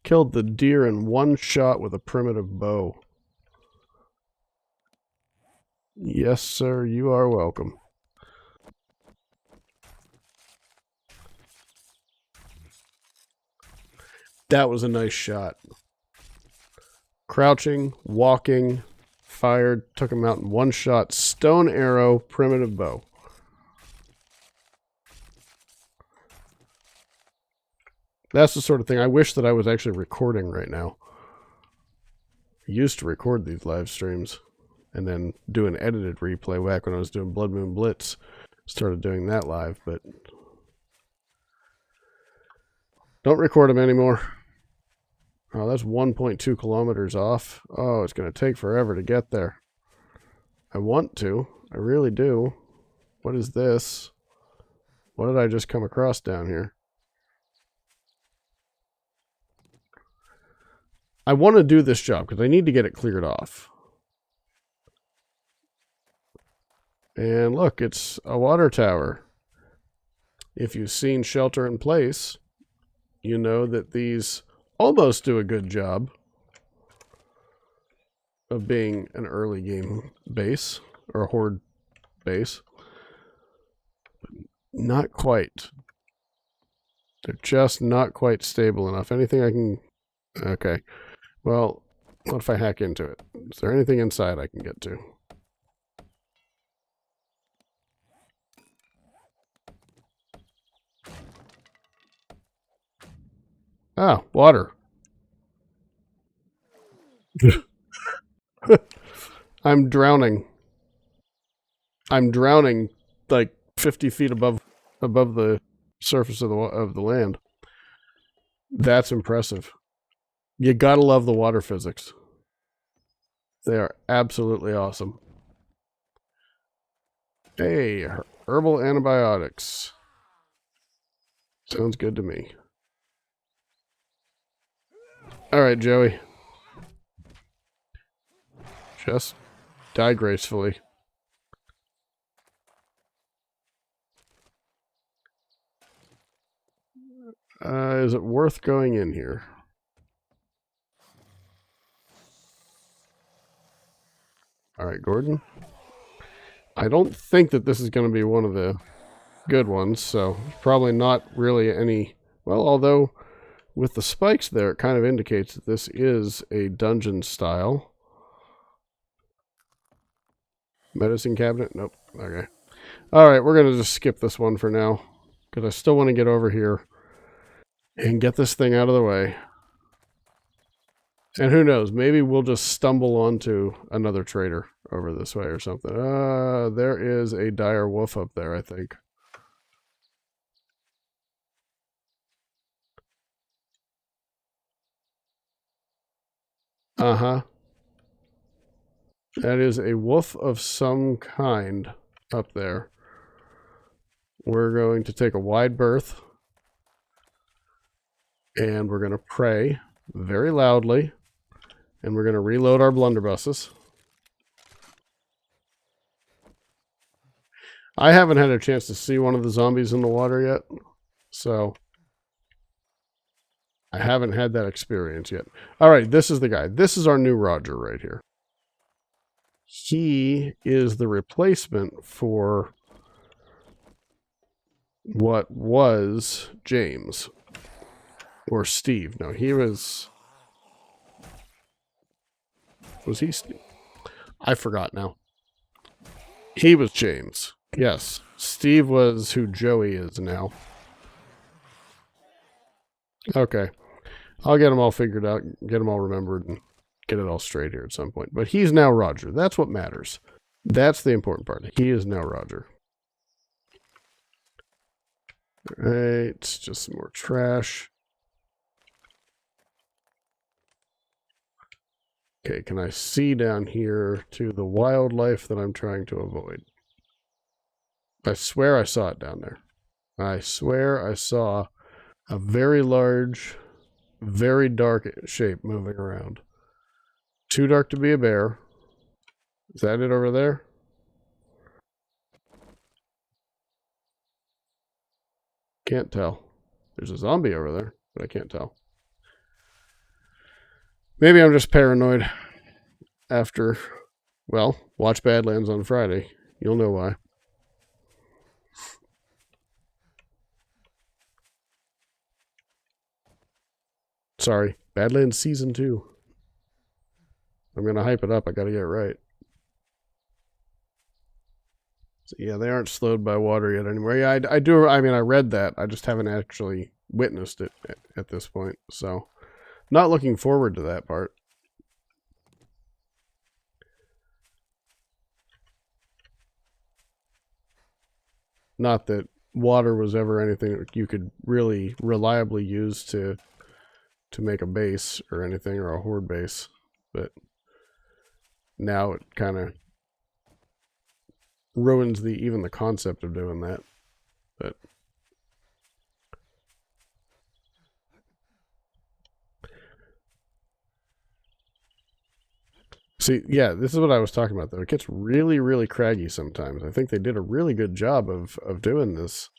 Killed the deer in one shot with a primitive bow. Yes, sir, you are welcome. That was a nice shot. Crouching, walking, fired, took him out in one shot. Stone arrow, primitive bow. That's the sort of thing I wish that I was actually recording right now. I used to record these live streams and then do an edited replay back when I was doing Blood Moon Blitz. Started doing that live, but don't record them anymore. Oh, that's 1.2 kilometers off. Oh, it's going to take forever to get there. I want to. I really do. What is this? What did I just come across down here? I want to do this job because I need to get it cleared off. And look, it's a water tower. If you've seen Shelter in Place, you know that these almost do a good job of being an early game base or a horde base. But not quite. They're just not quite stable enough. Anything I can... Okay. Well, what if I hack into it? Is there anything inside I can get to? Ah, water. I'm drowning. I'm drowning like 50 feet above the surface of the land. That's impressive. You gotta love the water physics. They are absolutely awesome. Hey, herbal antibiotics. Sounds good to me. All right, Joey. Just die gracefully. Is it worth going in here? All right, Gordon. I don't think that this is going to be one of the good ones, so probably not really any... Well, although with the spikes there, it kind of indicates that this is a dungeon style. Medicine cabinet? Nope. Okay. All right, we're going to just skip this one for now, because I still want to get over here and get this thing out of the way. And who knows, maybe we'll just stumble onto another trader over this way or something. There is a dire wolf up there, I think. Uh-huh. That is a wolf of some kind up there. We're going to take a wide berth. And we're going to pray very loudly. And we're going to reload our blunderbusses. I haven't had a chance to see one of the zombies in the water yet. So I haven't had that experience yet. All right, this is the guy. This is our new Roger right here. He is the replacement for what was James. Or Steve. No, he was... Was he Steve? I forgot now. He was James. Yes. Steve was who Joey is now. Okay. I'll get them all figured out, get them all remembered, and get it all straight here at some point. But he's now Roger. That's what matters. That's the important part. He is now Roger. All right. Just some more trash. Okay, can I see down here to the wildlife that I'm trying to avoid? I swear I saw it down there. I swear I saw a very large, very dark shape moving around. Too dark to be a bear. Is that it over there? Can't tell. There's a zombie over there, but I can't tell. Maybe I'm just paranoid after, well, watch Badlands on Friday. You'll know why. Sorry, Badlands Season 2. I'm going to hype it up. I got to get it right. So yeah, they aren't slowed by water yet anymore. Yeah, I do. I mean, I read that. I just haven't actually witnessed it at this point. So not looking forward to that part. Not that water was ever anything that you could really reliably use to make a base or anything, or a horde base, but now it kind of ruins even the concept of doing that. But see, yeah, this is what I was talking about, though. It gets really, really craggy sometimes. I think they did a really good job of doing this,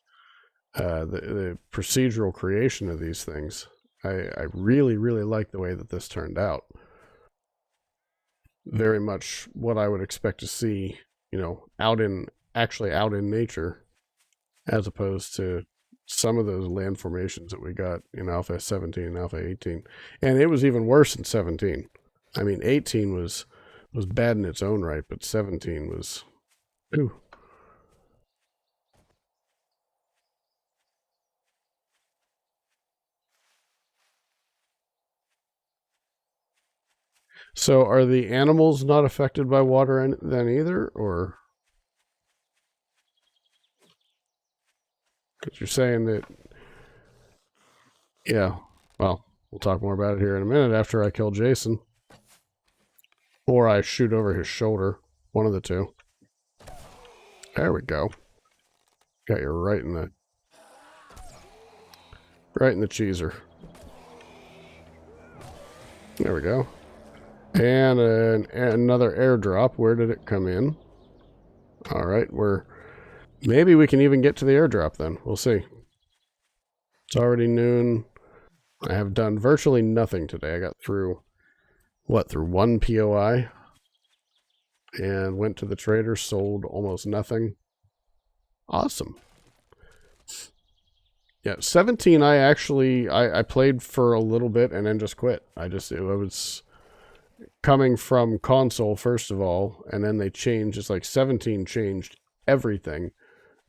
the procedural creation of these things. I really, really like the way that this turned out. Very much what I would expect to see, you know, actually out in nature, as opposed to some of those land formations that we got in Alpha 17 and Alpha 18. And it was even worse in 17. I mean, 18 was bad in its own right, but 17 was... Ooh. So are the animals not affected by water then either, or? Because you're saying that, yeah, well, we'll talk more about it here in a minute after I kill Jason. Or I shoot over his shoulder. One of the two. There we go. Got you right in the cheeser. There we go. And another airdrop. Where did it come in? All right, maybe we can even get to the airdrop then. We'll see. It's already noon. I have done virtually nothing today. I got through, through one POI? And went to the trader, sold almost nothing. Awesome. Yeah, 17 I played for a little bit and then just quit. It was coming from console first of all, and then they changed. It's like 17 changed everything,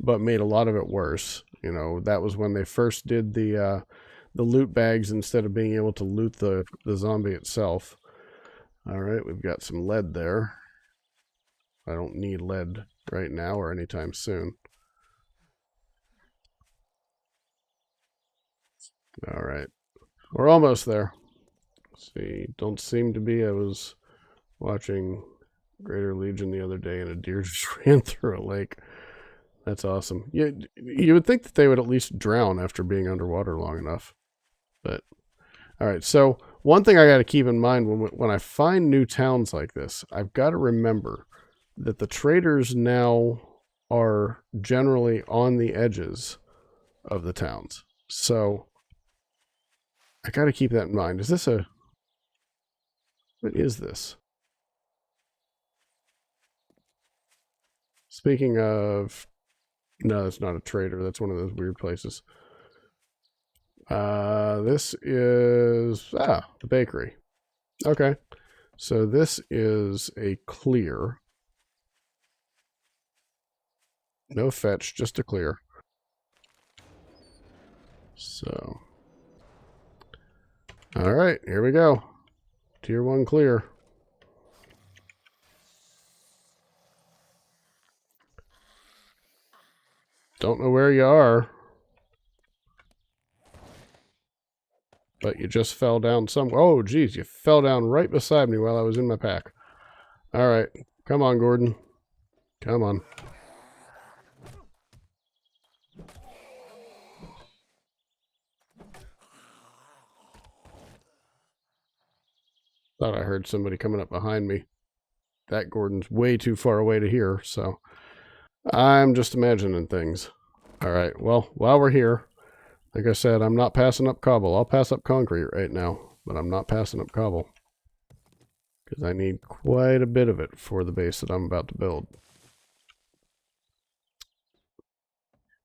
but made a lot of it worse. You know, that was when they first did the loot bags instead of being able to loot the zombie itself. All right, we've got some lead there. I don't need lead right now or anytime soon. All right, we're almost there. Let's see, don't seem to be. I was watching Greater Legion the other day and a deer just ran through a lake. That's awesome. You would think that they would at least drown after being underwater long enough. But, all right, so one thing I got to keep in mind when I find new towns like this, I've got to remember that the traders now are generally on the edges of the towns. So I got to keep that in mind. What is this? Speaking of, no, that's not a trader. That's one of those weird places. This is, the bakery. Okay. So this is a clear. No fetch, just a clear. So. All right, here we go. Tier 1 clear. Don't know where you are. But you just fell down oh, geez, you fell down right beside me while I was in my pack. All right, come on, Gordon. Come on. Thought I heard somebody coming up behind me. That Gordon's way too far away to hear, so I'm just imagining things. All right, well, while we're here, like I said, I'm not passing up cobble. I'll pass up concrete right now, but I'm not passing up cobble. Because I need quite a bit of it for the base that I'm about to build.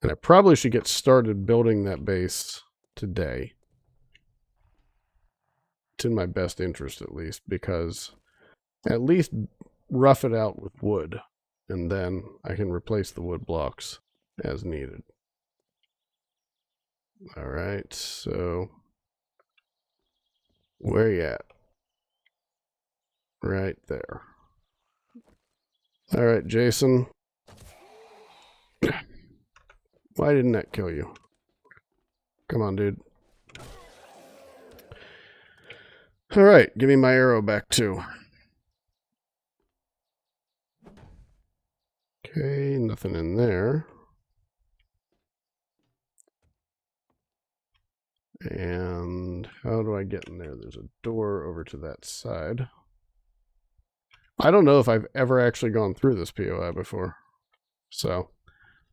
And I probably should get started building that base today. It's in my best interest, at least, because at least rough it out with wood, and then I can replace the wood blocks as needed. All right, so where you at? Right there. All right, Jason. Why didn't that kill you? Come on, dude. All right, give me my arrow back too. Okay, nothing in there. And how do I get in there? There's a door over to that side. I don't know if I've ever actually gone through this POI before. So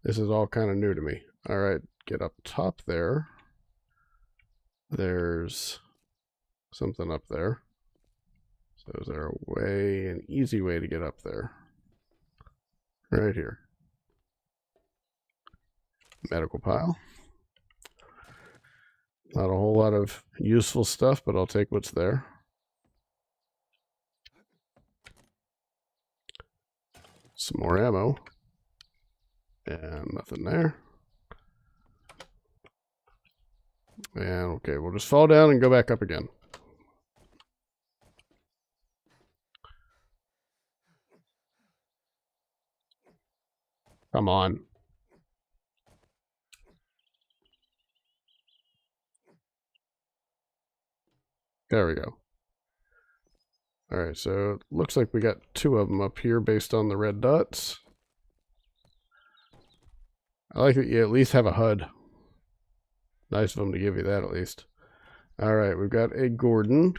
this is all kind of new to me. All right, get up top there. There's something up there. So is there an easy way to get up there? Right here. Medical pile. Not a whole lot of useful stuff, but I'll take what's there. Some more ammo. And nothing there. And okay, we'll just fall down and go back up again. Come on. There we go. Alright, so it looks like we got 2 of them up here based on the red dots. I like that you at least have a HUD. Nice of them to give you that at least. Alright, we've got a Gordon.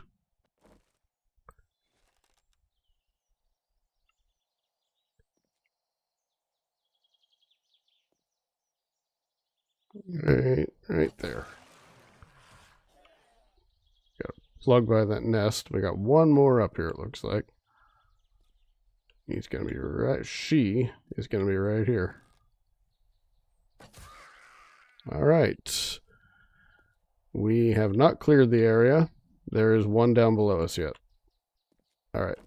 Right there. Got a plug by that nest. We got 1 more up here, it looks like. He's gonna be right. She is gonna be right here. Alright. We have not cleared the area. There is 1 down below us yet. Alright.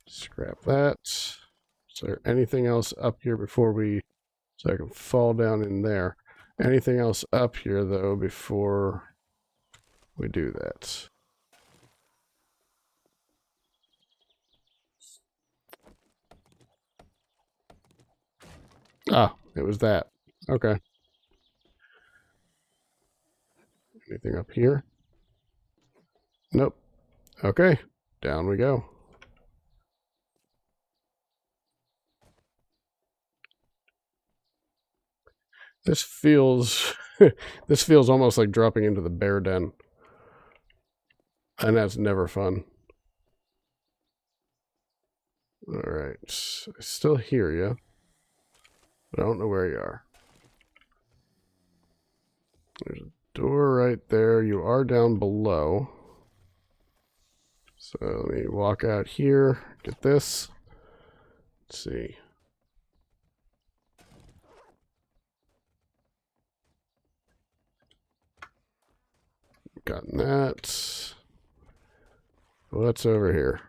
Scrap that. Is there anything else up here before we... So I can fall down in there. Anything else up here, though, before we do that? Ah, it was that. Okay. Anything up here? Nope. Okay. Down we go. This feels this feels almost like dropping into the bear den. And that's never fun. Alright. I still hear you. But I don't know where you are. There's a door right there. You are down below. So let me walk out here. Get this. Let's see. Gotten that. What's over here?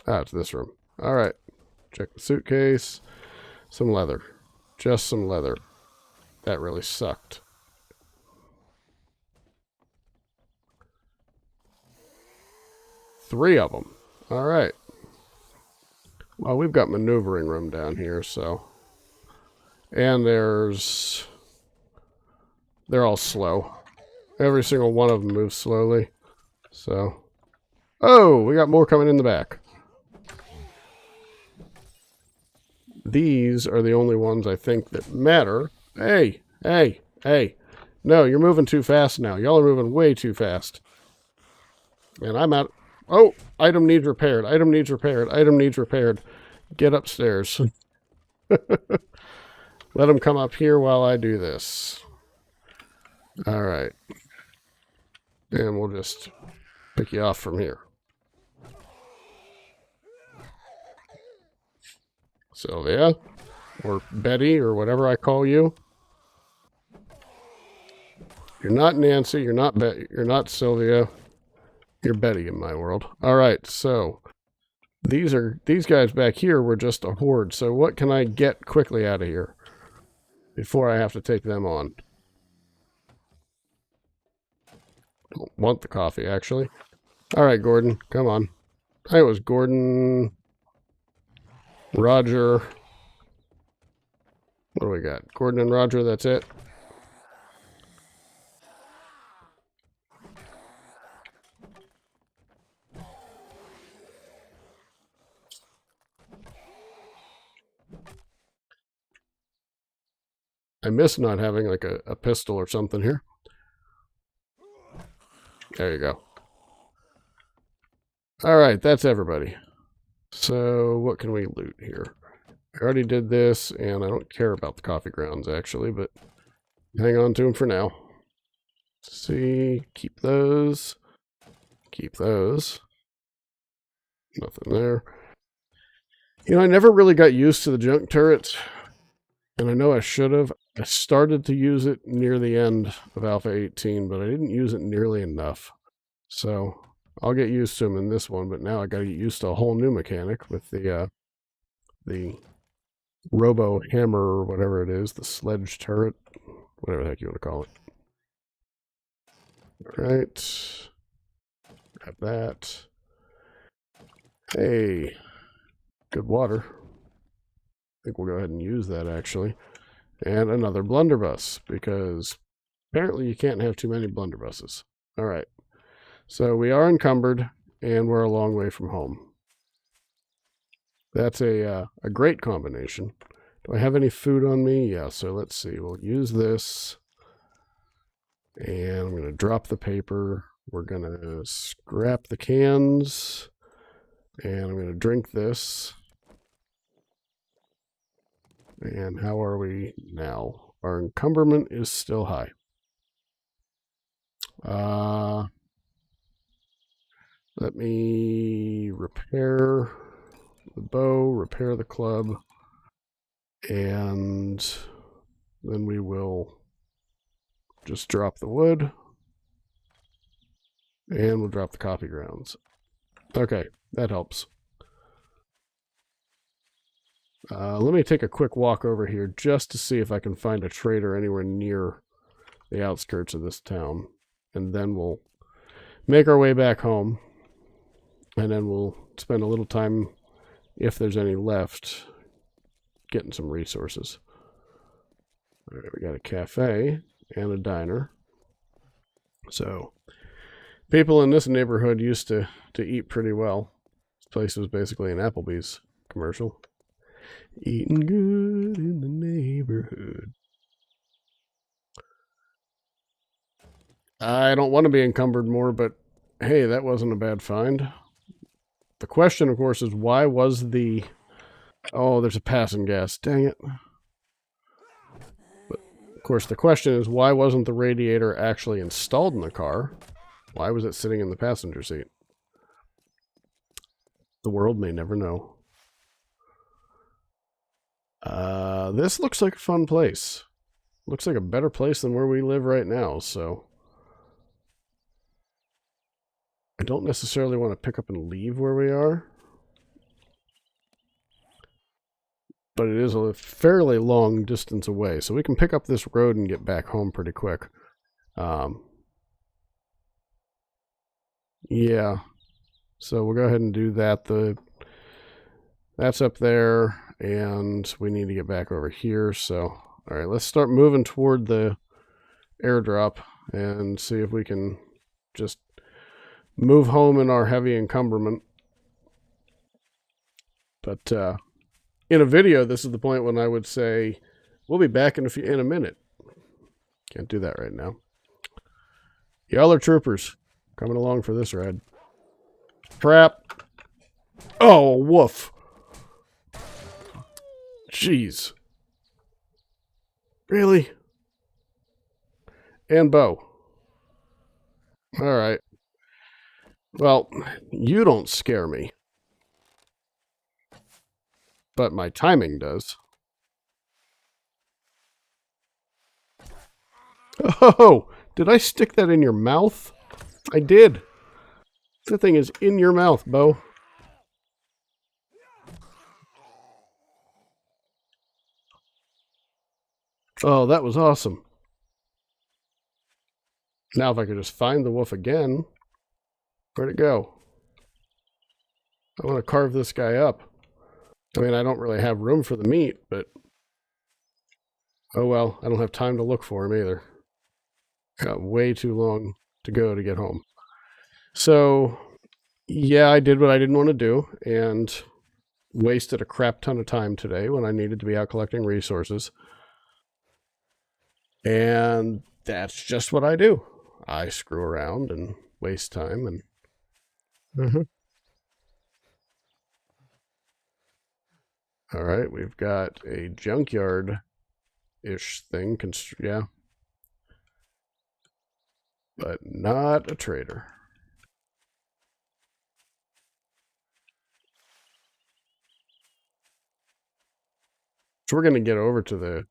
Ah, it's this room. Alright. Check the suitcase. Some leather. Just some leather. That really sucked. Three of them. Alright. Well, we've got maneuvering room down here, so... And there's... They're all slow. Every single one of them moves slowly. So... Oh! We got more coming in the back. These are the only ones I think that matter. Hey! Hey! Hey! No, you're moving too fast now. Y'all are moving way too fast. And I'm out... Oh! Item needs repaired. Item needs repaired. Item needs repaired. Get upstairs. Let them come up here while I do this. Alright. And we'll just pick you off from here. Sylvia. Or Betty, or whatever I call you. You're not Nancy. You're not Betty. You're not Sylvia. You're Betty in my world. Alright, so... These guys back here were just a horde. So what can I get quickly out of here before I have to take them on? Don't want the coffee, actually. All right, Gordon, come on. I was Gordon, Roger. What do we got? Gordon and Roger, that's it. I miss not having like a pistol or something here. There you go. All right, that's everybody. So what can we loot here? I already did this, and I don't care about the coffee grounds, actually, but hang on to them for now. Let's see, keep those. Keep those. Nothing there. You know, I never really got used to the junk turrets, and I know I should have. I started to use it near the end of Alpha 18, but I didn't use it nearly enough. So I'll get used to them in this one, but now I got to get used to a whole new mechanic with the robo hammer or whatever it is, the sledge turret, whatever the heck you want to call it. All right. Have that. Hey, good water. I think we'll go ahead and use that actually. And another blunderbuss, because apparently you can't have too many blunderbusses. All right. So we are encumbered, and we're a long way from home. That's a great combination. Do I have any food on me? Yeah, so let's see. We'll use this. And I'm going to drop the paper. We're going to scrap the cans. And I'm going to drink this. And how are we now? Our encumberment is still high. Let me repair the bow, repair the club, and then we will just drop the wood, and we'll drop the coffee grounds. Okay, that helps. Let me take a quick walk over here just to see if I can find a trader anywhere near the outskirts of this town. And then we'll make our way back home. And then we'll spend a little time, if there's any left, getting some resources. All right, we got a cafe and a diner. So people in this neighborhood used to eat pretty well. This place was basically an Applebee's commercial. Eating good in the neighborhood. I don't want to be encumbered more, but hey, that wasn't a bad find. The question, of course, is why was the... Oh, there's a passing gas. Dang it. But, of course, the question is why wasn't the radiator actually installed in the car? Why was it sitting in the passenger seat? The world may never know. This looks like a fun place. Looks like a better place than where we live right now, so... I don't necessarily want to pick up and leave where we are. But it is a fairly long distance away, so we can pick up this road and get back home pretty quick. Yeah. So we'll go ahead and do that. That's up there, and we need to get back over here. So, all right, let's start moving toward the airdrop and see if we can just move home in our heavy encumberment. But in a video, this is the point when I would say, we'll be back in a minute. Can't do that right now. Y'all are troopers coming along for this ride. Crap. Oh, woof. Jeez. Really? And bow. All right. Well, you don't scare me. But my timing does. Oh, did I stick that in your mouth? I did. That thing is in your mouth, Bo. Oh, that was awesome. Now if I could just find the wolf again. Where'd it go? I want to carve this guy up. I mean, I don't really have room for the meat, but... Oh well, I don't have time to look for him either. Got way too long to go to get home. So, yeah, I did what I didn't want to do, and wasted a crap ton of time today when I needed to be out collecting resources. And that's just what I do. I screw around and waste time and... All right, we've got a junkyard-ish thing. Yeah. But not a trader. So we're going to get over to the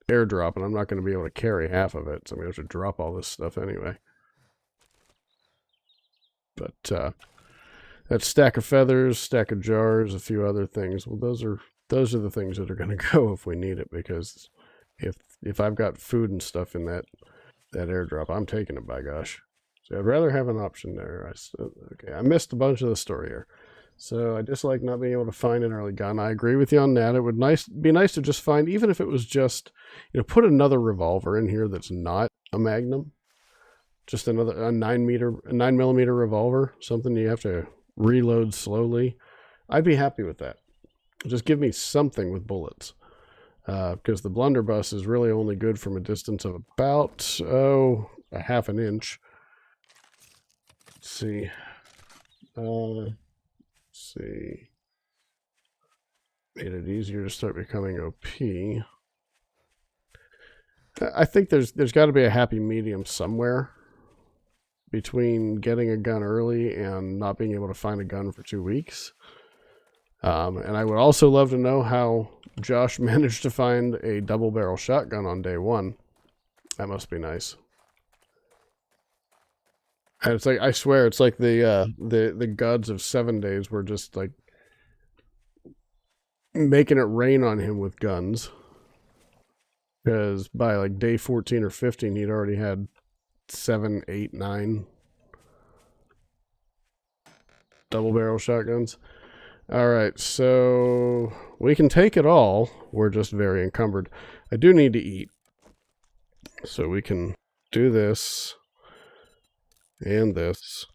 airdrop, and I'm not going to be able to carry half of it, so I'm going to have to drop all this stuff anyway. But that stack of feathers, stack of jars, a few other things. Well, those are Those are the things that are going to go if we need it, because if I've got food and stuff in that airdrop, I'm taking it, by gosh. So I'd rather have an option there. Okay, I missed a bunch of the story here. So I dislike not being able to find an early gun. I agree with you on that. It would be nice to just find, even if it was just, put another revolver in here that's not a Magnum. Just a 9mm revolver, something you have to reload slowly. I'd be happy with that. Just give me something with bullets. Because the blunderbuss is really only good from a distance of about, a half an inch. Let's see. See. Made it easier to start becoming OP. I think there's got to be a happy medium somewhere between getting a gun early and not being able to find a gun for 2 weeks. And I would also love to know how Josh managed to find a double barrel shotgun on day 1. That must be nice. And it's like, I swear, it's like the gods of 7 days were just like making it rain on him with guns. Because by like day 14 or 15, he'd already had 7, 8, 9 double barrel shotguns. All right, so we can take it all. We're just very encumbered. I do need to eat. So we can do this and this.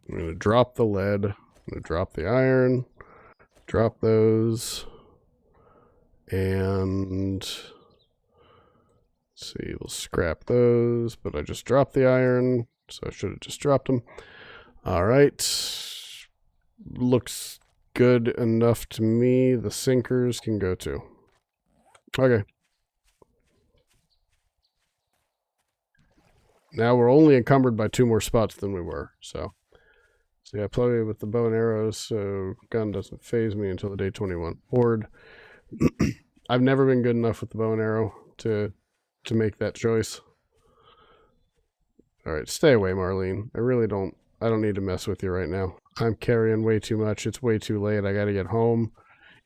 I'm going to drop the lead. I'm going to drop the iron. Drop those. And let's see, we'll scrap those, but I just dropped the iron, so I should have just dropped them. All right. Looks good enough to me. The sinkers can go too. Okay. Now we're only encumbered by 2 more spots than we were, so yeah, play with the bow and arrows, so gun doesn't phase me until the day 21 board. I've never been good enough with the bow and arrow to make that choice. All right, stay away, Marlene. I don't need to mess with you right now. I'm carrying way too much. It's way too late. I got to get home.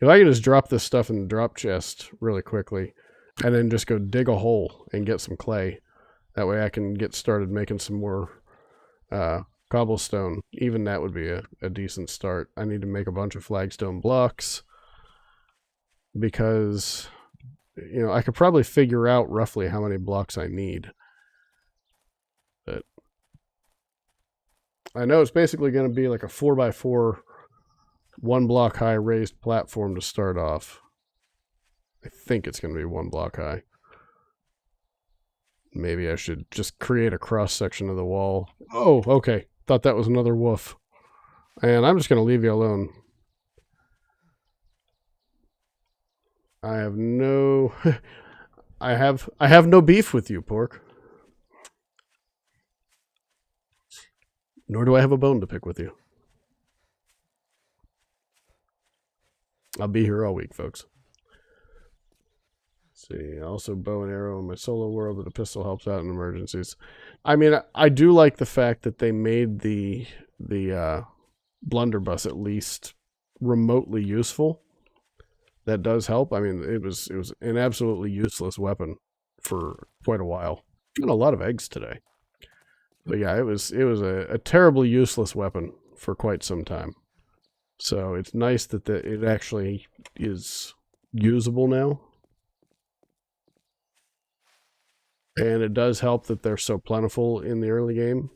If I can just drop this stuff in the drop chest really quickly and then just go dig a hole and get some clay, that way I can get started making some more cobblestone. Even that would be a decent start. I need to make a bunch of flagstone blocks because, I could probably figure out roughly how many blocks I need. But I know it's basically going to be like a 4x4, 1 block high raised platform to start off. I think it's going to be 1 block high. Maybe I should just create a cross section of the wall. Oh, okay. Thought that was another wolf. And I'm just going to leave you alone. I have no I have no beef with you, pork. Nor do I have a bone to pick with you. I'll be here all week, folks. Let's see, also bow and arrow in my solo world, but a pistol helps out in emergencies. I mean, I do like the fact that they made the blunderbuss at least remotely useful. That does help. I mean, it was an absolutely useless weapon for quite a while. And a lot of eggs today. But yeah, it was a terribly useless weapon for quite some time. So it's nice that it actually is usable now. And it does help that they're so plentiful in the early game.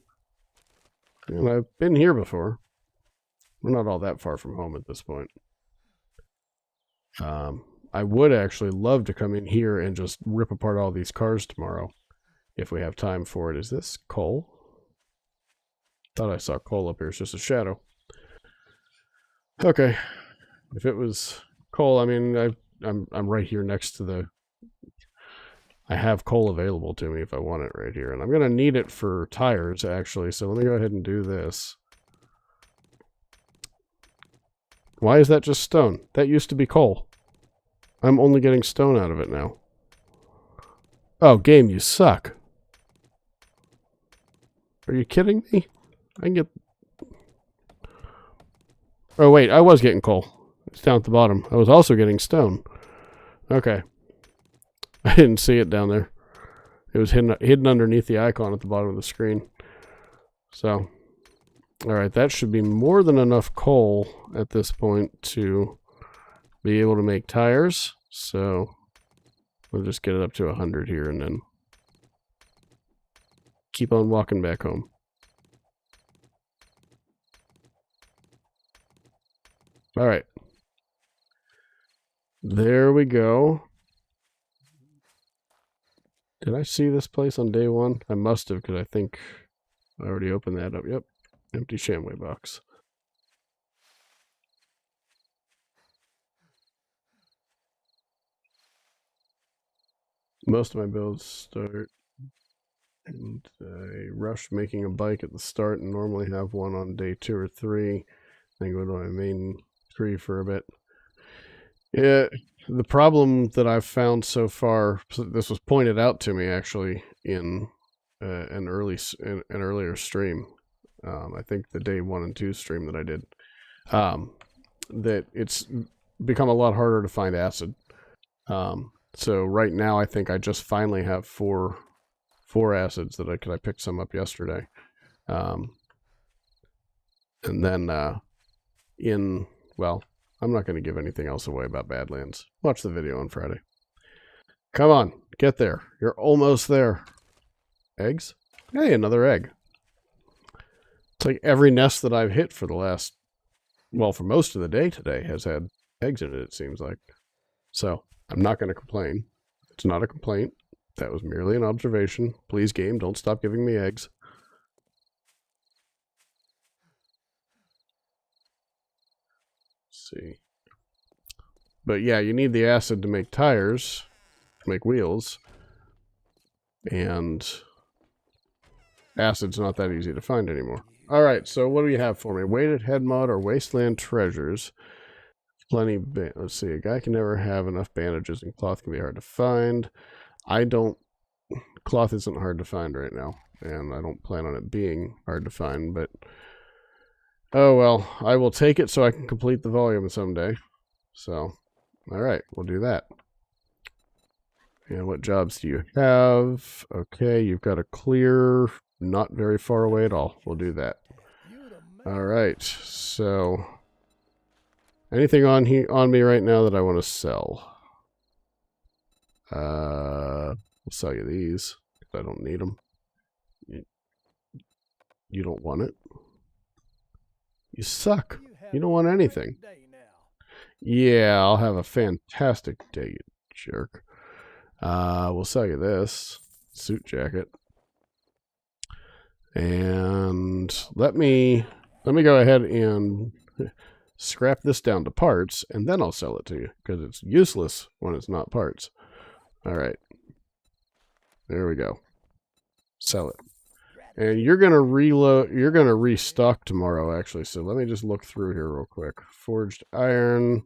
And I've been here before. We're not all that far from home at this point. I would actually love to come in here and just rip apart all these cars tomorrow, if we have time for it. Is this coal? Thought I saw coal up here. It's just a shadow. Okay. If it was coal, I mean, I'm right here next to the... I have coal available to me if I want it right here. And I'm going to need it for tires, actually. So let me go ahead and do this. Why is that just stone? That used to be coal. I'm only getting stone out of it now. Oh, game, you suck. Are you kidding me? I can get... Oh, wait, I was getting coal. it's down at the bottom. I was also getting stone. Okay. I didn't see it down there. It was hidden underneath the icon at the bottom of the screen. So, alright, that should be more than enough coal at this point to be able to make tires. So, we'll just get it up to 100 here and then keep on walking back home. Alright. There we go. Did I see this place on day one? I must have, because I think I already opened that up. Yep. Empty Shamway box. Most of my builds start, and I rush making a bike at the start and normally have one on day 2 or 3. Then go to my main tree for a bit. Yeah, the problem that I've found so far, this was pointed out to me actually in an earlier stream. I think the day 1 and 2 stream that I did. That it's become a lot harder to find acid. So right now I think I just finally have four acids that I picked some up yesterday. And then well, I'm not going to give anything else away about Badlands. Watch the video on Friday. Come on, get there. You're almost there. Eggs? Hey, another egg. It's like every nest that I've hit for the last, well, for most of the day today has had eggs in it, it seems like. So, I'm not going to complain. It's not a complaint. That was merely an observation. Please, game, don't stop giving me eggs. Let's see. But yeah, you need the acid to make tires, to make wheels. And acid's not that easy to find anymore. Alright, so what do you have for me? Weighted head mod or wasteland treasures? Plenty. Let's see. A guy can never have enough bandages, and cloth can be hard to find. Cloth isn't hard to find right now, and I don't plan on it being hard to find, but oh well, I will take it so I can complete the volume someday. So, alright, we'll do that. And what jobs do you have? Okay, you've got a clear, not very far away at all. We'll do that. Alright, so anything on me right now that I want to sell? I'll sell you these, because I don't need them. You don't want it? You suck. You don't want anything. Yeah, I'll have a fantastic day, you jerk. We'll sell you this suit jacket. And let me go ahead and scrap this down to parts, and then I'll sell it to you, because it's useless when it's not parts. Alright. There we go. Sell it. And you're gonna restock tomorrow, actually, so let me just look through here real quick. Forged iron.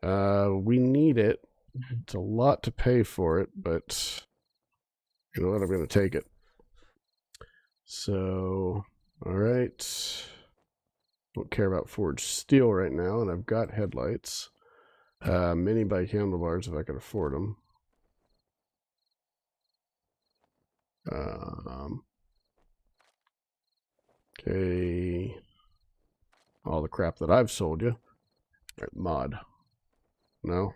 We need it. It's a lot to pay for it, but you know what, I'm gonna take it. So, alright. Don't care about forged steel right now, and I've got headlights. Mini bike handlebars if I could afford them. Okay. All the crap that I've sold you. Alright, mod. No?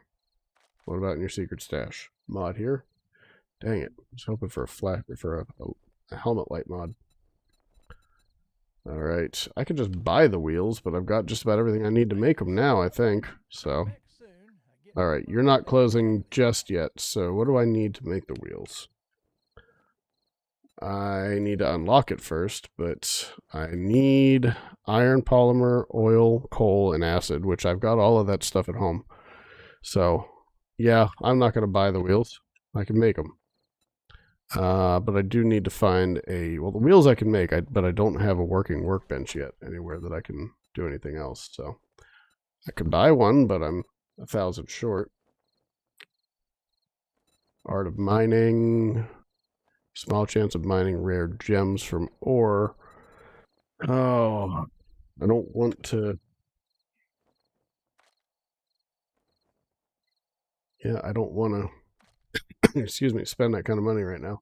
What about in your secret stash? Mod here? Dang it. I was hoping for a helmet light mod. Alright. I could just buy the wheels, but I've got just about everything I need to make them now, I think. So. Alright, you're not closing just yet, so what do I need to make the wheels? I need to unlock it first, but I need iron, polymer, oil, coal, and acid, which I've got all of that stuff at home. So, yeah, I'm not going to buy the wheels. I can make them. But I do need to find well, the wheels I can make, but I don't have a working workbench yet anywhere that I can do anything else. So, I could buy one, but I'm 1,000 short. Art of mining. Small chance of mining rare gems from ore. Oh, I don't want to. Yeah, I don't want to, excuse me, spend that kind of money right now.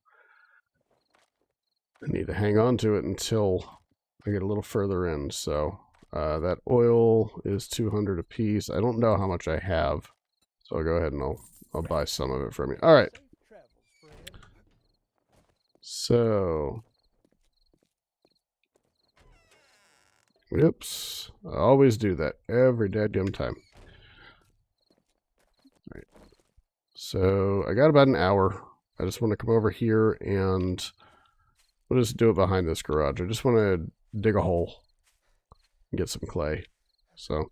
I need to hang on to it until I get a little further in. So that oil is 200 a piece. I don't know how much I have, so I'll go ahead and I'll buy some of it from you. All right. So, oops, I always do that every dadgum time. All right. So I got about an hour. I just want to come over here and we'll just do it behind this garage. I just want to dig a hole and get some clay. So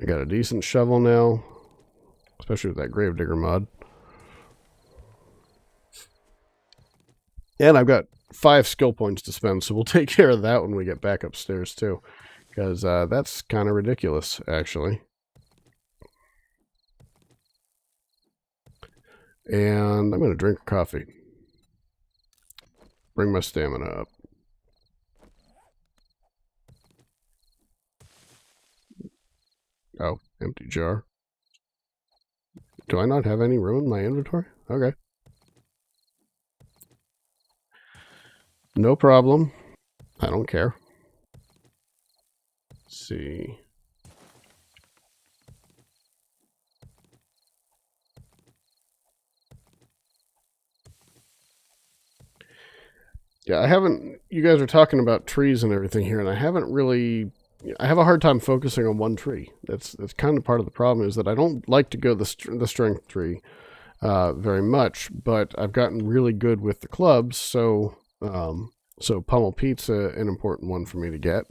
I got a decent shovel now, especially with that Gravedigger mod. And I've got 5 skill points to spend, so we'll take care of that when we get back upstairs too, because that's kind of ridiculous, actually. And I'm going to drink coffee. Bring my stamina up. Oh, empty jar. Do I not have any room in my inventory? Okay. No problem. I don't care. Let's see. Yeah, I haven't... You guys are talking about trees and everything here, and I haven't really... I have a hard time focusing on one tree. That's kind of part of the problem, is that I don't like to go the strength tree very much, but I've gotten really good with the clubs, so Pummel Pete's an important one for me to get.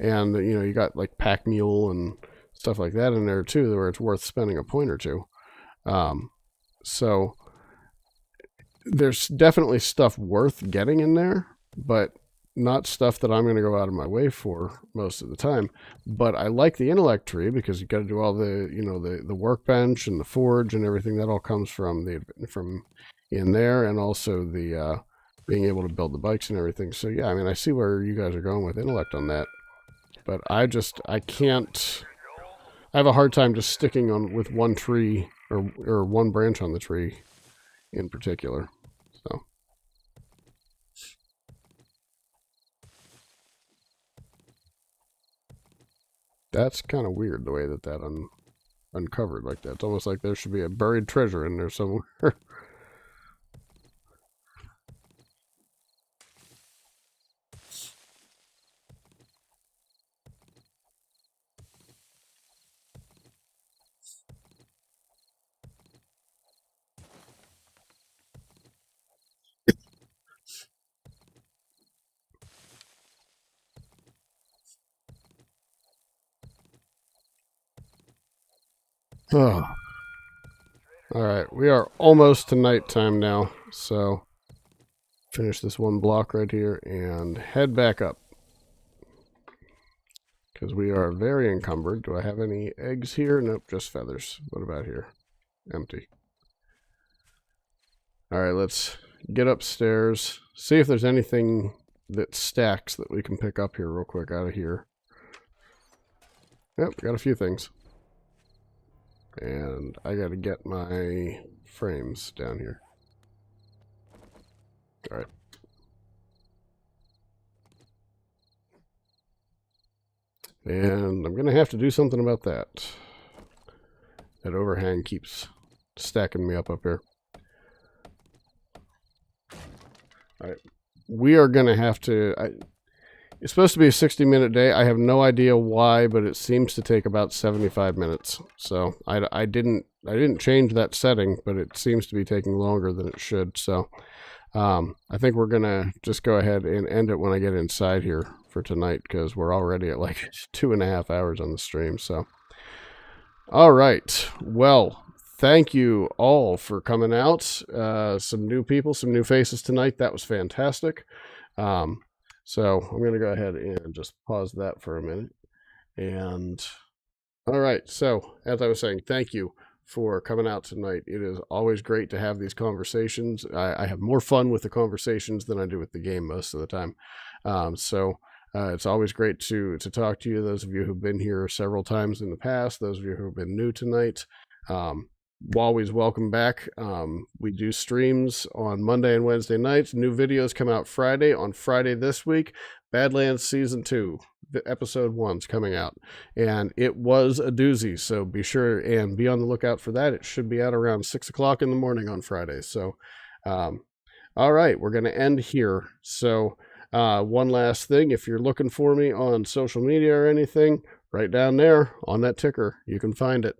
And, you know, you got like Pack Mule and stuff like that in there too, where it's worth spending a point or two. So there's definitely stuff worth getting in there, but not stuff that I'm going to go out of my way for most of the time. But I like the intellect tree because you got to do all the, you know, the workbench and the forge and everything. That all comes from in there, and also the being able to build the bikes and everything. So yeah, I mean, I see where you guys are going with intellect on that, but I can't. I have a hard time just sticking on with one tree or one branch on the tree in particular. So that's kind of weird, the way that uncovered like that. It's almost like there should be a buried treasure in there somewhere. Oh. All right, we are almost to nighttime now, so finish this one block right here and head back up, because we are very encumbered. Do I have any eggs here? Nope, just feathers. What about here? Empty. All right, let's get upstairs, see if there's anything that stacks that we can pick up here real quick out of here. Yep, got a few things. And I got to get my frames down here. All right. And I'm going to have to do something about that. That overhang keeps stacking me up here. All right. We are going to have to... It's supposed to be a 60-minute day. I have no idea why, but it seems to take about 75 minutes. So I didn't change that setting, but it seems to be taking longer than it should. So I think we're going to just go ahead and end it when I get inside here for tonight, because we're already at like 2.5 hours on the stream. So, all right. Well, thank you all for coming out. Some new people, some new faces tonight. That was fantastic. So I'm going to go ahead and just pause that for a minute. And all right. So as I was saying, thank you for coming out tonight. It is always great to have these conversations. I have more fun with the conversations than I do with the game most of the time. So it's always great to talk to you. Those of you who've been here several times in the past, those of you who've been new tonight. always welcome back. We do streams on Monday and Wednesday nights. New videos come out Friday. On Friday this week, Badlands Season 2, Episode 1's coming out. And it was a doozy, so be sure and be on the lookout for that. It should be out around 6 o'clock in the morning on Friday. So, all right, we're going to end here. So, one last thing, if you're looking for me on social media or anything, right down there on that ticker, you can find it.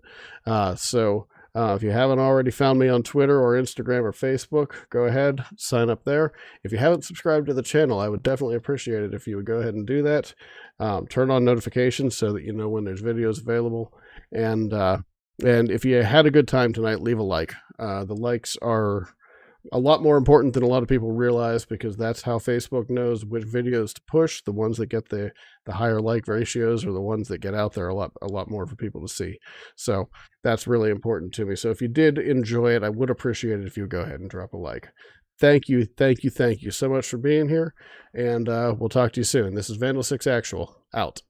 If you haven't already found me on Twitter or Instagram or Facebook, go ahead, sign up there. If you haven't subscribed to the channel, I would definitely appreciate it if you would go ahead and do that. Turn on notifications so that you know when there's videos available. And if you had a good time tonight, leave a like. The likes are a lot more important than a lot of people realize, because that's how Facebook knows which videos to push. The ones that get the higher like ratios are the ones that get out there a lot more for people to see. So that's really important to me. So if you did enjoy it, I would appreciate it if you would go ahead and drop a like. Thank you so much for being here, and we'll talk to you soon. This is Vandal 6 Actual, out.